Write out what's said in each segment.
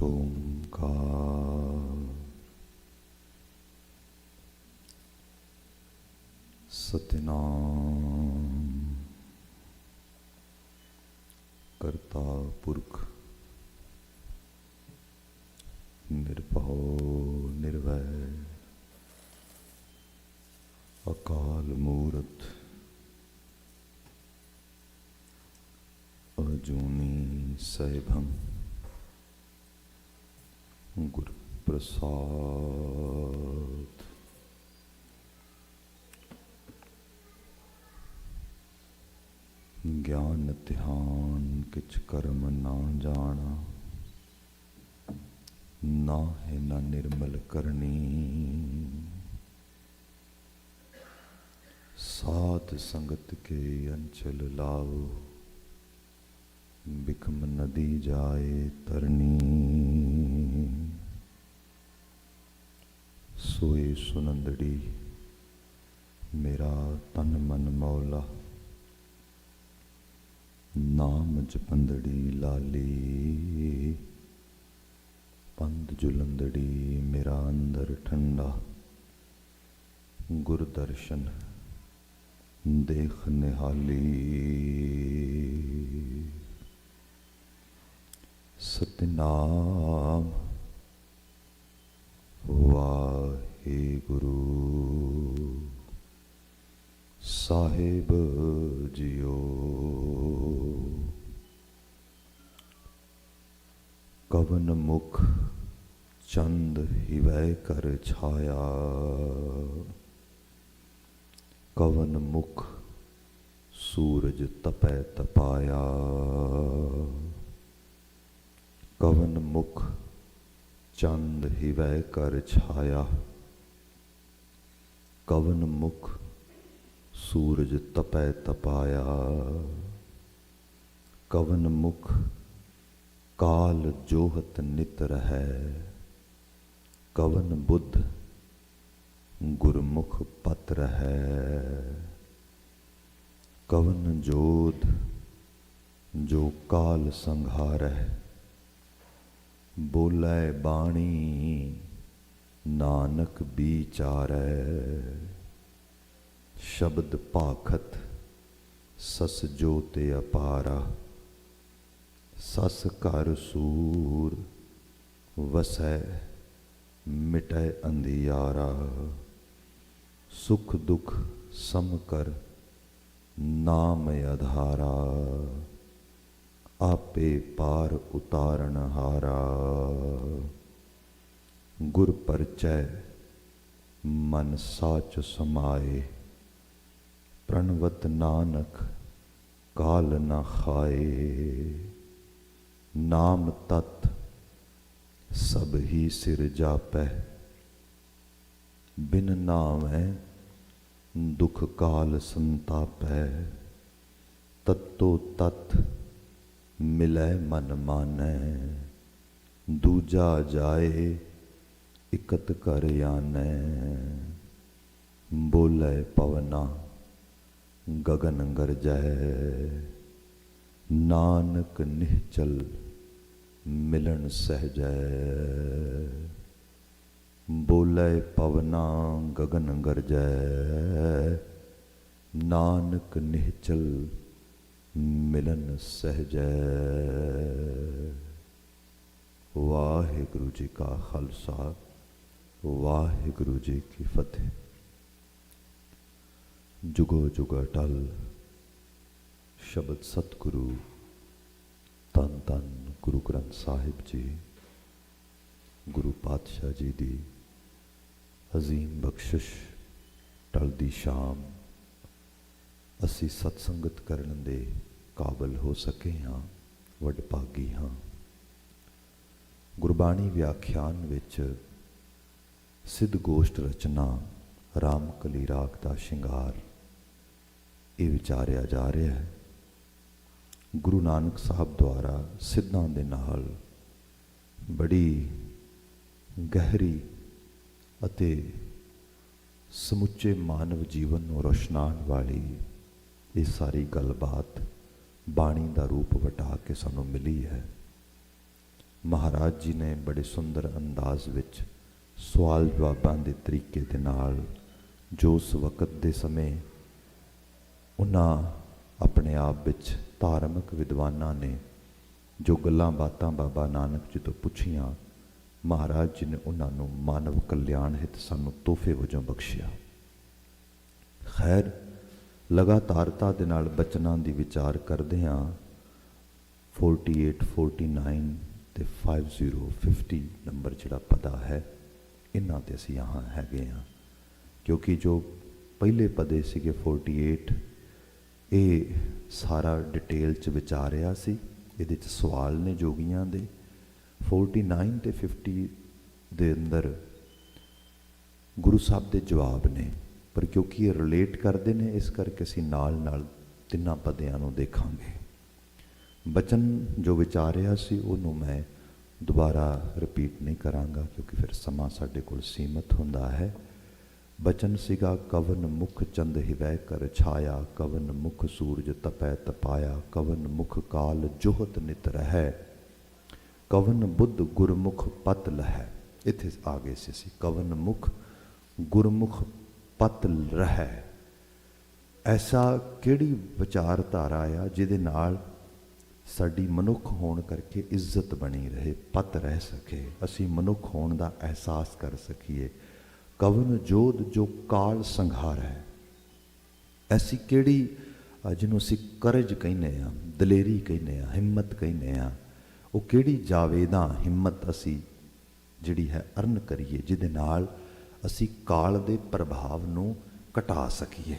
ओंकार सतनाम करता पुरख निर्भव निर्वैर अकाल मूरत अजूनी सैभं गुरु प्रसाद। ज्ञान ध्यान किच कर्म ना जाना, ना है न निर्मल करनी। साध संगत के अंचल लाओ, बिखम नदी जाए तरनी। सोए सुनंदड़ी मेरा तन मन मौला, नाम जपंदड़ी लाली। पंद जुलंदड़ी मेरा अंदर ठंडा, गुर दर्शन देख निहाली। सतनाम वाहेगुरु साहिब जियो। कवन मुख चंद हिवै कर छाया, कवन मुख सूरज तपै तपाया। कवन मुख चंद हिवै कर छाया, कवन मुख सूरज तपै तपाया। कवन मुख काल जोहत नित रहै, कवन बुद्ध गुरमुख पत रहै। कवन जोध जो काल संघारै, बोलै बाणी नानक बिचारै। शब्द पाखत सस जोते अपारा, सस कर सूर वसै मिटै अंधियारा। सुख दुख सम कर नाम आधारा, आपे पार उतारण हारा। गुर परचय मन साच समाए, प्रणवत नानक काल न खाए। नाम तत् सब ही सिर जापै, बिन नामै दुख काल संतापै। तत्तो तत् मिलै मन मानै, दूजा जाए इकत कर यानै। बोलै पवना गगन गरजै, नानक निश्चल मिलन सहजै। बोलै पवना गगन गरजै, नानक निश्चल मिलन सहजै। वाहिगुरु जी का खालसा, वाहिगुरु जी की फतेह। जुगो जुग अटल शब्द सतगुरु धन धन गुरु ग्रंथ साहिब जी, गुरु पातशाह जी दी अजीम बख्शिश टलदी शाम असी सत्संगत करन दे काबल हो सके हाँ, वडभागी हाँ। गुरबाणी व्याख्यान विच सिद्ध गोष्ठ रचना राम कली राग का शिंगार ये विचारिया जा रहा है। गुरु नानक साहब द्वारा सिद्धां दे नाल बड़ी गहरी अते समुचे मानव जीवन को रोशनाण वाली ये सारी गलबात बाणी का रूप वटा के सानू मिली है। ਮਹਾਰਾਜ ਜੀ ਨੇ ਬੜੇ ਸੁੰਦਰ ਅੰਦਾਜ਼ ਵਿੱਚ ਸਵਾਲ ਜਵਾਬਾਂ ਦੇ ਤਰੀਕੇ ਦੇ ਨਾਲ ਜੋ ਉਸ ਵਕਤ ਦੇ ਸਮੇਂ ਉਹਨਾਂ ਆਪਣੇ ਆਪ ਵਿੱਚ ਧਾਰਮਿਕ ਵਿਦਵਾਨਾਂ ਨੇ ਜੋ ਗੱਲਾਂ ਬਾਤਾਂ ਬਾਬਾ ਨਾਨਕ ਜੀ ਤੋਂ ਪੁੱਛੀਆਂ, ਮਹਾਰਾਜ ਜੀ ਨੇ ਉਹਨਾਂ ਨੂੰ ਮਾਨਵ ਕਲਿਆਣ ਹਿਤ ਸਾਨੂੰ ਤੋਹਫੇ ਵਜੋਂ ਬਖਸ਼ਿਆ। ਖੈਰ, ਲਗਾਤਾਰਤਾ ਦੇ ਨਾਲ ਬਚਨਾਂ ਦੀ ਵਿਚਾਰ ਕਰਦੇ ਹਾਂ। 48, 49 ਤੇ 50 ਨੰਬਰ ਜਿਹੜਾ ਪਦਾ ਹੈ, ਇਹਨਾਂ ਤੇ ਅਸੀਂ यहाँ ਹੈਗੇ ਹਾਂ, ਕਿਉਂਕਿ ਜੋ ਪਹਿਲੇ ਪਦੇ ਸੀਗੇ 48, ਇਹ ਸਾਰਾ ਡਿਟੇਲ 'ਚ ਵਿਚਾਰਿਆ ਸੀ। ਇਹਦੇ 'ਚ ਸਵਾਲ ਨੇ ਜੋਗੀਆਂ ਦੇ। 49 ਤੇ 50 ਦੇ ਅੰਦਰ ਗੁਰੂ ਸਾਹਿਬ ਦੇ ਜਵਾਬ ਨੇ, ਪਰ ਕਿਉਂਕਿ ਇਹ ਰਿਲੇਟ ਕਰਦੇ ਨੇ, ਇਸ ਕਰਕੇ ਅਸੀਂ ਨਾਲ ਨਾਲ ਤਿੰਨਾਂ ਪਦਿਆਂ ਨੂੰ ਦੇਖਾਂਗੇ। ਬਚਨ ਜੋ ਵਿਚਾਰਿਆ ਸੀ ਉਹਨੂੰ ਮੈਂ ਦੁਬਾਰਾ ਰਿਪੀਟ ਨਹੀਂ ਕਰਾਂਗਾ, ਕਿਉਂਕਿ ਫਿਰ ਸਮਾਂ ਸਾਡੇ ਕੋਲ ਸੀਮਤ ਹੁੰਦਾ ਹੈ। ਬਚਨ ਸੀਗਾ, ਕਵਨ ਮੁਖ ਚੰਦ ਹਿਵੈ ਕਰ ਛਾਇਆ, ਕਵਨ ਮੁਖ ਸੂਰਜ ਤਪੈ ਤਪਾਇਆ, ਕਵਨ ਮੁਖ ਕਾਲ ਜੋਹਤ ਨਿਤ ਰਹੈ, ਕਵਨ ਬੁੱਧ ਗੁਰਮੁਖ ਪਤ ਲਹੈ। ਇੱਥੇ ਆ ਗਏ ਸੀ ਅਸੀਂ, ਕਵਨ ਮੁਖ ਗੁਰਮੁਖ ਪਤ ਰਹੈ। ਐਸਾ ਕਿਹੜੀ ਵਿਚਾਰਧਾਰਾ ਆ ਜਿਹਦੇ ਨਾਲ ਸਾਡੀ ਮਨੁੱਖ ਹੋਣ ਕਰਕੇ ਇੱਜ਼ਤ ਬਣੀ ਰਹੇ, ਪਤ ਰਹਿ ਸਕੇ, ਅਸੀਂ ਮਨੁੱਖ ਹੋਣ ਦਾ ਅਹਿਸਾਸ ਕਰ ਸਕੀਏ। ਕਵਨ ਜੋਧ ਜੋ ਕਾਲ ਸੰਘਾਰ ਹੈ। ਐਸੀ ਕਿਹੜੀ ਜਿਹਨੂੰ ਅਸੀਂ ਕਰਜ ਕਹਿੰਦੇ ਹਾਂ, ਦਲੇਰੀ ਕਹਿੰਦੇ ਹਾਂ, ਹਿੰਮਤ ਕਹਿੰਦੇ ਹਾਂ, ਉਹ ਕਿਹੜੀ ਜਾਵੇਦਾਂ ਹਿੰਮਤ ਅਸੀਂ ਜਿਹੜੀ ਹੈ ਅਰਨ ਕਰੀਏ, ਜਿਹਦੇ ਨਾਲ ਅਸੀਂ ਕਾਲ ਦੇ ਪ੍ਰਭਾਵ ਨੂੰ ਘਟਾ ਸਕੀਏ।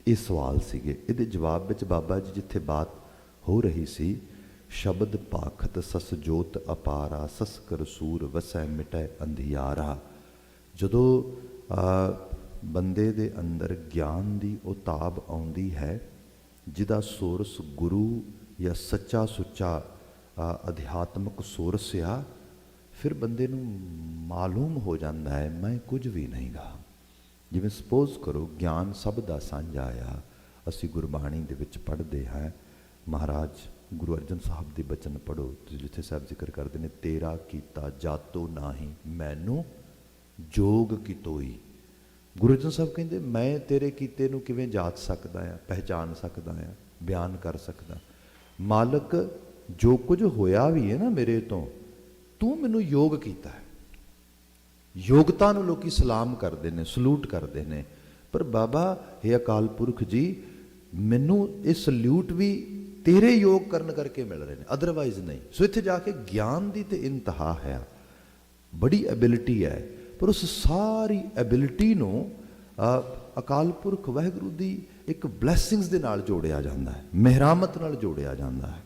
ਇਹ ਸਵਾਲ ਸੀਗੇ। ਇਹਦੇ ਜਵਾਬ ਵਿੱਚ ਬਾਬਾ ਜੀ ਜਿੱਥੇ ਬਾਤ ਹੋ ਰਹੀ ਸੀ, ਸ਼ਬਦ ਭਾਖਤ ਸਸ ਜੋਤ ਅਪਾਰਾ, ਸਸ ਕਰ ਸੂਰ ਵਸੈ ਮਿਟੈ ਅੰਧਿਆਰਾ। ਜਦੋਂ ਬੰਦੇ ਦੇ ਅੰਦਰ ਗਿਆਨ ਦੀ ਉਹ ਤਾਬ ਆਉਂਦੀ ਹੈ, ਜਿਹਦਾ ਸੋਰਸ ਗੁਰੂ ਜਾਂ ਸੱਚਾ ਸੁੱਚਾ ਅਧਿਆਤਮਕ ਸੋਰਸ ਆ, ਫਿਰ ਬੰਦੇ ਨੂੰ ਮਾਲੂਮ ਹੋ ਜਾਂਦਾ ਹੈ ਮੈਂ ਕੁਝ ਵੀ ਨਹੀਂ ਗਾ। ਜਿਵੇਂ ਸਪੋਜ਼ ਕਰੋ ਗਿਆਨ ਸਭ ਦਾ ਸਾਂਝਾ ਆ। ਅਸੀਂ ਗੁਰਬਾਣੀ ਦੇ ਵਿੱਚ ਪੜ੍ਹਦੇ ਹਾਂ, ਮਹਾਰਾਜ ਗੁਰੂ ਅਰਜਨ ਸਾਹਿਬ ਦੇ ਬਚਨ ਪੜ੍ਹੋ, ਜਿੱਥੇ ਸਾਹਿਬ ਜ਼ਿਕਰ ਕਰਦੇ ਨੇ, ਤੇਰਾ ਕੀਤਾ ਜਾਤੋ ਨਾਹੀ ਮੈਨੂੰ ਜੋਗ ਕੀਤੋਈ। ਗੁਰੂ ਅਰਜਨ ਸਾਹਿਬ ਕਹਿੰਦੇ ਮੈਂ ਤੇਰੇ ਕੀਤੇ ਨੂੰ ਕਿਵੇਂ ਜਾਤ ਸਕਦਾ ਆ, ਪਹਿਚਾਨ ਸਕਦਾ ਆ, ਬਿਆਨ ਕਰ ਸਕਦਾ। ਮਾਲਕ ਜੋ ਕੁਝ ਹੋਇਆ ਵੀ ਹੈ ਨਾ ਮੇਰੇ ਤੋਂ, ਤੂੰ ਮੈਨੂੰ ਯੋਗ ਕੀਤਾ ਹੈ। ਯੋਗਤਾ ਨੂੰ ਲੋਕੀ ਸਲਾਮ ਕਰਦੇ ਨੇ, ਸਲੂਟ ਕਰਦੇ ਨੇ, ਪਰ ਬਾਬਾ ਹੇ ਅਕਾਲ ਪੁਰਖ ਜੀ, ਮੈਨੂੰ ਇਹ ਸਲੂਟ ਵੀ ਤੇਰੇ ਯੋਗ ਕਰਨ ਕਰਕੇ ਮਿਲ ਰਹੇ ਨੇ, ਅਦਰਵਾਈਜ਼ ਨਹੀਂ। ਸੋ ਇੱਥੇ ਜਾ ਕੇ ਗਿਆਨ ਦੀ ਤੇ ਇੰਤਹਾ ਹੈ, ਬੜੀ ਐਬਿਲਿਟੀ ਹੈ, ਪਰ ਉਸ ਸਾਰੀ ਐਬਿਲਿਟੀ ਨੂੰ ਅਕਾਲ ਪੁਰਖ ਵਾਹਿਗੁਰੂ ਦੀ ਇੱਕ ਬਲੈਸਿੰਗਸ ਦੇ ਨਾਲ ਜੋੜਿਆ ਜਾਂਦਾ ਹੈ, ਮਿਹਰਾਮਤ ਨਾਲ ਜੋੜਿਆ ਜਾਂਦਾ ਹੈ।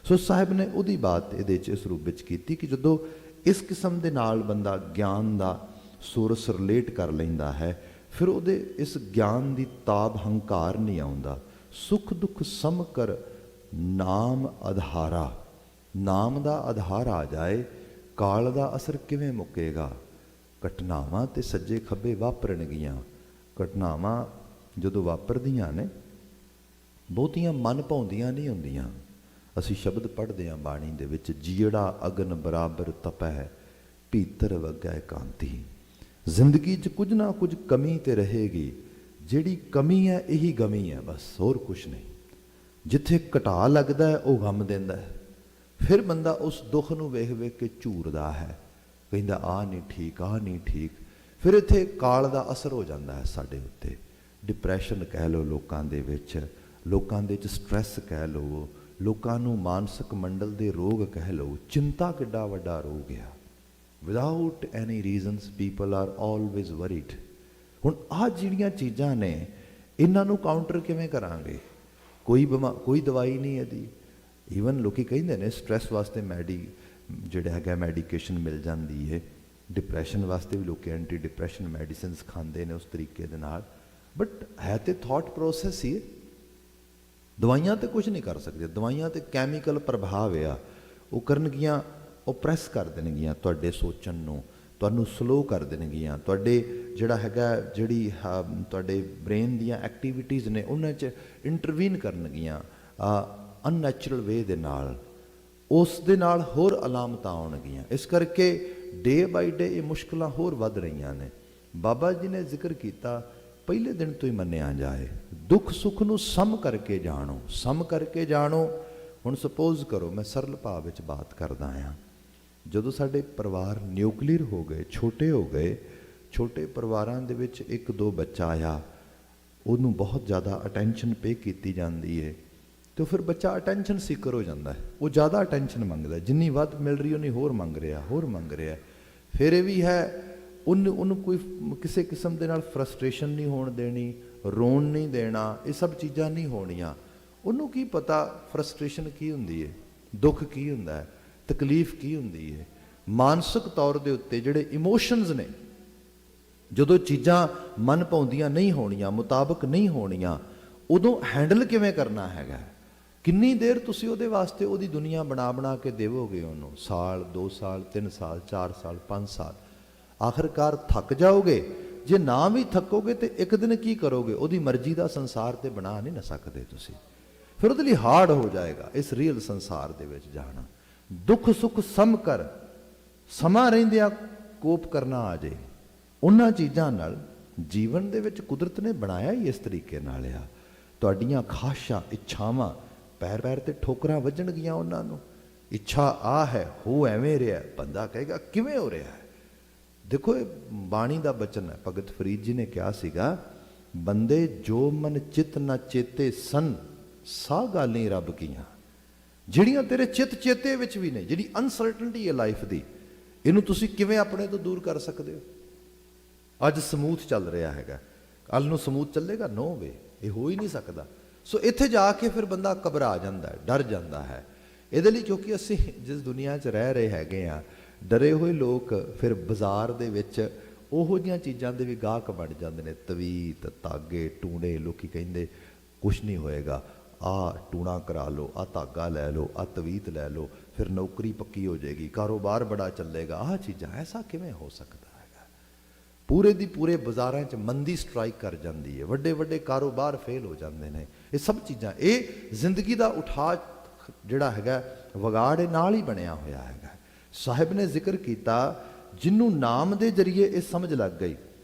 ਸੋ ਸਾਹਿਬ ਨੇ ਉਹਦੀ ਬਾਤ ਇਹਦੇ 'ਚ ਇਸ ਰੂਪ ਵਿੱਚ ਕੀਤੀ ਕਿ ਜਦੋਂ ਇਸ ਕਿਸਮ ਦੇ ਨਾਲ ਬੰਦਾ ਗਿਆਨ ਦਾ ਸੋਰਸ ਰਿਲੇਟ ਕਰ ਲੈਂਦਾ ਹੈ, ਫਿਰ ਉਹਦੇ ਇਸ ਗਿਆਨ ਦੀ ਤਾਬ ਹੰਕਾਰ ਨਹੀਂ ਆਉਂਦਾ। ਸੁਖ ਦੁੱਖ ਸਮ ਕਰ ਨਾਮ ਆਧਾਰਾ, ਨਾਮ ਦਾ ਆਧਾਰ ਆ ਜਾਏ, ਕਾਲ ਦਾ ਅਸਰ ਕਿਵੇਂ ਮੁੱਕੇਗਾ। ਘਟਨਾਵਾਂ ਤੇ ਸੱਜੇ ਖੱਬੇ ਵਾਪਰਨਗੀਆਂ। ਘਟਨਾਵਾਂ ਜਦੋਂ ਵਾਪਰਦੀਆਂ ਨੇ, ਬਹੁਤੀਆਂ ਮਨ ਭਾਉਂਦੀਆਂ ਨਹੀਂ ਹੁੰਦੀਆਂ। ਅਸੀਂ ਸ਼ਬਦ ਪੜ੍ਹਦੇ ਹਾਂ ਬਾਣੀ ਦੇ ਵਿੱਚ, ਜੀੜਾ ਅਗਨ ਬਰਾਬਰ ਤਪੈ ਭੀਤਰ ਵਗੈ ਕਾਂਤੀ। ਜ਼ਿੰਦਗੀ 'ਚ ਕੁਝ ਨਾ ਕੁਝ ਕਮੀ ਤੇ ਰਹੇਗੀ, ਜਿਹੜੀ ਕਮੀ ਹੈ ਇਹੀ ਗਮੀ ਹੈ, ਬਸ ਹੋਰ ਕੁਛ ਨਹੀਂ। ਜਿੱਥੇ ਘਟਾ ਲੱਗਦਾ ਹੈ ਉਹ ਗਮ ਦਿੰਦਾ ਹੈ। ਫਿਰ ਬੰਦਾ ਉਸ ਦੁੱਖ ਨੂੰ ਵੇਖ ਵੇਖ ਕੇ ਝੂਰਦਾ ਹੈ, ਕਹਿੰਦਾ ਆਹ ਨਹੀਂ ਠੀਕ, ਆਹ ਨਹੀਂ ਠੀਕ। ਫਿਰ ਇੱਥੇ ਕਾਲ ਦਾ ਅਸਰ ਹੋ ਜਾਂਦਾ ਹੈ ਸਾਡੇ ਉੱਤੇ। ਡਿਪਰੈਸ਼ਨ ਕਹਿ ਲਓ ਲੋਕਾਂ ਦੇ ਵਿੱਚ, ਲੋਕਾਂ ਦੇ ਵਿੱਚ ਸਟ੍ਰੈਸ ਕਹਿ ਲਓ, ਲੋਕਾਂ ਨੂੰ ਮਾਨਸਿਕ ਮੰਡਲ ਦੇ ਰੋਗ ਕਹਿ ਲਓ। ਚਿੰਤਾ ਕਿੱਡਾ ਵੱਡਾ ਰੋਗ ਆ। Without any reasons people are always worried. ਹੁਣ ਆਹ ਜਿਹੜੀਆਂ ਚੀਜ਼ਾਂ ਨੇ, ਇਹਨਾਂ ਨੂੰ ਕਾਊਂਟਰ ਕਿਵੇਂ ਕਰਾਂਗੇ? ਕੋਈ ਦਵਾਈ ਨਹੀਂ ਇਹਦੀ। ਈਵਨ ਲੋਕੀ ਕਹਿੰਦੇ ਨੇ ਸਟ੍ਰੈਸ ਵਾਸਤੇ ਜਿਹੜਾ ਹੈਗਾ ਮੈਡੀਕੇਸ਼ਨ ਮਿਲ ਜਾਂਦੀ ਹੈ, ਡਿਪਰੈਸ਼ਨ ਵਾਸਤੇ ਵੀ ਲੋਕੀ ਐਂਟੀ ਡਿਪਰੈਸ਼ਨ ਮੈਡੀਸਿਨਸ ਖਾਂਦੇ ਨੇ ਉਸ ਤਰੀਕੇ ਦੇ ਨਾਲ, ਬਟ ਹੈ ਤੇ ਥਾਟ ਪ੍ਰੋਸੈਸ ਹੀ। ਦਵਾਈਆਂ ਤੇ ਕੁਝ ਨਹੀਂ ਕਰ ਸਕਦੇ। ਦਵਾਈਆਂ ਤੇ ਕੈਮੀਕਲ ਪ੍ਰਭਾਵ ਆ, ਉਹ ਕਰਨਗੀਆਂ, ਓਪਰੈਸ ਕਰ ਦੇਣਗੀਆਂ ਤੁਹਾਡੇ ਸੋਚਣ ਨੂੰ, ਤੁਹਾਨੂੰ ਸਲੋ ਕਰ ਦੇਣਗੀਆਂ। ਤੁਹਾਡੇ ਜਿਹੜਾ ਹੈਗਾ, ਜਿਹੜੀ ਤੁਹਾਡੇ ਬ੍ਰੇਨ ਦੀਆਂ ਐਕਟੀਵਿਟੀਜ਼ ਨੇ ਉਹਨਾਂ 'ਚ ਇੰਟਰਵੀਨ ਕਰਨਗੀਆਂ ਅਨਨੈਚੁਰਲ ਵੇ ਦੇ ਨਾਲ। ਉਸ ਦੇ ਨਾਲ ਹੋਰ ਅਲਾਮਤਾਂ ਆਉਣਗੀਆਂ। ਇਸ ਕਰਕੇ ਡੇ ਬਾਈ ਡੇ ਇਹ ਮੁਸ਼ਕਲਾਂ ਹੋਰ ਵੱਧ ਰਹੀਆਂ ਨੇ। ਬਾਬਾ ਜੀ ਨੇ ਜ਼ਿਕਰ ਕੀਤਾ ਪਹਿਲੇ ਦਿਨ ਤੋਂ ਹੀ ਮੰਨਿਆ ਜਾਏ, ਦੁੱਖ ਸੁੱਖ ਨੂੰ ਸਮ ਕਰਕੇ ਜਾਣੋ, ਸਮ ਕਰਕੇ ਜਾਣੋ। ਹੁਣ ਸਪੋਜ਼ ਕਰੋ, ਮੈਂ ਸਰਲ ਭਾਵ ਵਿੱਚ ਬਾਤ ਕਰਦਾ ਹਾਂ, ਜਦੋਂ ਸਾਡੇ ਪਰਿਵਾਰ ਨਿਊਕਲੀਅਰ ਹੋ ਗਏ, ਛੋਟੇ ਹੋ ਗਏ, ਛੋਟੇ ਪਰਿਵਾਰਾਂ ਦੇ ਵਿੱਚ ਇੱਕ ਦੋ ਬੱਚਾ ਆਇਆ, ਉਹਨੂੰ ਬਹੁਤ ਜ਼ਿਆਦਾ ਅਟੈਂਸ਼ਨ ਪੇ ਕੀਤੀ ਜਾਂਦੀ ਹੈ, ਤੇ ਫਿਰ ਬੱਚਾ ਅਟੈਂਸ਼ਨ ਸੀਕਰ ਹੋ ਜਾਂਦਾ ਹੈ। ਉਹ ਜ਼ਿਆਦਾ ਅਟੈਂਸ਼ਨ ਮੰਗਦਾ, ਜਿੰਨੀ ਵੱਧ ਮਿਲ ਰਹੀ ਉਨੀ ਹੋਰ ਮੰਗ ਰਿਹਾ, ਹੋਰ ਮੰਗ ਰਿਹਾ। ਫਿਰ ਇਹ ਵੀ ਹੈ, ਉਹਨੂੰ ਕੋਈ ਕਿਸੇ ਕਿਸਮ ਦੇ ਨਾਲ ਫਰਸਟ੍ਰੇਸ਼ਨ ਨਹੀਂ ਹੋਣ ਦੇਣੀ, ਰੋਣ ਨਹੀਂ ਦੇਣਾ, ਇਹ ਸਭ ਚੀਜ਼ਾਂ ਨਹੀਂ ਹੋਣੀਆਂ। ਉਹਨੂੰ ਕੀ ਪਤਾ ਫਰਸਟ੍ਰੇਸ਼ਨ ਕੀ ਹੁੰਦੀ ਹੈ, ਦੁੱਖ ਕੀ ਹੁੰਦਾ ਹੈ, ਤਕਲੀਫ ਕੀ ਹੁੰਦੀ ਹੈ। ਮਾਨਸਿਕ ਤੌਰ ਦੇ ਉੱਤੇ ਜਿਹੜੇ ਇਮੋਸ਼ਨਸ ਨੇ, ਜਦੋਂ ਚੀਜ਼ਾਂ ਮਨ ਭਾਉਂਦੀਆਂ ਨਹੀਂ ਹੋਣੀਆਂ, ਮੁਤਾਬਕ ਨਹੀਂ ਹੋਣੀਆਂ, ਉਦੋਂ ਹੈਂਡਲ ਕਿਵੇਂ ਕਰਨਾ ਹੈਗਾ। ਕਿੰਨੀ ਦੇਰ ਤੁਸੀਂ ਉਹਦੇ ਵਾਸਤੇ ਉਹਦੀ ਦੁਨੀਆ ਬਣਾ ਕੇ ਦੇਵੋਗੇ ਉਹਨੂੰ, ਸਾਲ 2 ਸਾਲ 3 ਸਾਲ 4 ਸਾਲ 5 ਸਾਲ, ਆਖਰਕਾਰ ਥੱਕ ਜਾਓਗੇ। ਜੇ ਨਾ ਵੀ ਥੱਕੋਗੇ ਤੇ ਇੱਕ ਦਿਨ ਕੀ ਕਰੋਗੇ, ਉਹਦੀ ਮਰਜ਼ੀ ਦਾ ਸੰਸਾਰ ਤੇ ਬਣਾ ਨਹੀਂ ਨਾ ਸਕਦੇ ਤੁਸੀਂ। ਫਿਰ ਉਹਦੇ ਲਈ ਹਾਰਡ ਹੋ ਜਾਏਗਾ ਇਸ ਰੀਅਲ ਸੰਸਾਰ ਦੇ ਵਿੱਚ ਜਾਣਾ। ਦੁੱਖ ਸੁੱਖ ਸਮ ਕਰ, ਸਮਾਂ ਰਹਿੰਦਿਆਂ ਕੋਪ ਕਰਨਾ ਆ ਜੇ। ਉਹਨਾਂ ਚੀਜ਼ਾਂ ਨਾਲ ਜੀਵਨ ਦੇ ਵਿੱਚ ਕੁਦਰਤ ਨੇ ਬਣਾਇਆ ਹੀ ਇਸ ਤਰੀਕੇ ਨਾਲ ਆ। ਤੁਹਾਡੀਆਂ ਖਾਸ਼ਾਂ ਇੱਛਾਵਾਂ ਪੈਰ ਪੈਰ ਤੇ ਠੋਕਰਾਂ ਵੱਜਣਗੀਆਂ ਉਹਨਾਂ ਨੂੰ। ਇੱਛਾ ਆ ਹੈ, ਹੋ ਐਵੇਂ ਰਿਹਾ, ਬੰਦਾ ਕਹੇਗਾ ਕਿਵੇਂ ਹੋ ਰਿਹਾ ਹੈ। ਦੇਖੋ ਇਹ ਬਾਣੀ ਦਾ ਬਚਨ ਹੈ, ਭਗਤ ਫਰੀਦ ਜੀ ਨੇ ਕਿਹਾ ਸੀਗਾ, ਬੰਦੇ ਜੋ ਮਨ ਚਿਤ ਨਾ ਚੇਤੇ ਸਨ, ਸਾ ਗਾਲੀ ਰੱਬ ਕੀਆਂ। ਜਿਹੜੀਆਂ ਤੇਰੇ ਚਿੱਤ ਚੇਤੇ ਵਿੱਚ ਵੀ ਨੇ, ਜਿਹੜੀ ਅਨਸਰਟਨਟੀ ਹੈ ਲਾਈਫ ਦੀ, ਇਹਨੂੰ ਤੁਸੀਂ ਕਿਵੇਂ ਆਪਣੇ ਤੋਂ ਦੂਰ ਕਰ ਸਕਦੇ ਹੋ। ਅੱਜ ਸਮੂਥ ਚੱਲ ਰਿਹਾ ਹੈਗਾ, ਕੱਲ ਨੂੰ ਸਮੂਥ ਚੱਲੇਗਾ? ਨੋ ਵੇ, ਇਹ ਹੋ ਹੀ ਨਹੀਂ ਸਕਦਾ। ਸੋ ਇੱਥੇ ਜਾ ਕੇ ਫਿਰ ਬੰਦਾ ਘਬਰਾ ਜਾਂਦਾ ਹੈ, ਡਰ ਜਾਂਦਾ ਹੈ। ਇਹਦੇ ਲਈ ਕਿਉਂਕਿ ਅਸੀਂ ਜਿਸ ਦੁਨੀਆ 'ਚ ਰਹਿ ਰਹੇ ਹੈਗੇ ਆ, ਡਰੇ ਹੋਏ ਲੋਕ ਫਿਰ ਬਾਜ਼ਾਰ ਦੇ ਵਿੱਚ ਉਹੋ ਜਿਹੀਆਂ ਚੀਜ਼ਾਂ ਦੇ ਵੀ ਗਾਹਕ ਬਣ ਜਾਂਦੇ ਨੇ। ਤਵੀਤ, ਧਾਗੇ, ਟੂਣੇ, ਲੋਕੀ ਕਹਿੰਦੇ ਕੁਛ ਨਹੀਂ ਹੋਏਗਾ, ਆਹ ਟੂਣਾ ਕਰਾ ਲਓ, ਆਹ ਧਾਗਾ ਲੈ ਲਓ, ਆਹ ਤਵੀਤ ਲੈ ਲਓ, ਫਿਰ ਨੌਕਰੀ ਪੱਕੀ ਹੋ ਜਾਏਗੀ, ਕਾਰੋਬਾਰ ਬੜਾ ਚੱਲੇਗਾ। ਆਹ ਚੀਜ਼ਾਂ, ਐਸਾ ਕਿਵੇਂ ਹੋ ਸਕਦਾ ਹੈਗਾ। ਪੂਰੇ ਦੀ ਪੂਰੇ ਬਾਜ਼ਾਰਾਂ 'ਚ ਮੰਦੀ ਸਟ੍ਰਾਈਕ ਕਰ ਜਾਂਦੀ ਹੈ, ਵੱਡੇ ਵੱਡੇ ਕਾਰੋਬਾਰ ਫੇਲ ਹੋ ਜਾਂਦੇ ਨੇ। ਇਹ ਸਭ ਚੀਜ਼ਾਂ, ਇਹ ਜ਼ਿੰਦਗੀ ਦਾ ਉਠਾ ਜਿਹੜਾ ਹੈਗਾ ਵਿਗਾੜ ਇਹ ਨਾਲ ਹੀ ਬਣਿਆ ਹੋਇਆ ਹੈਗਾ। ਸਾਹਿਬ ਨੇ ਜ਼ਿਕਰ ਕੀਤਾ, ਜਿਹਨੂੰ ਨਾਮ ਦੇ ਜਰੀਏ ਇਹ ਸਮਝ ਲੱਗ ਗਈ,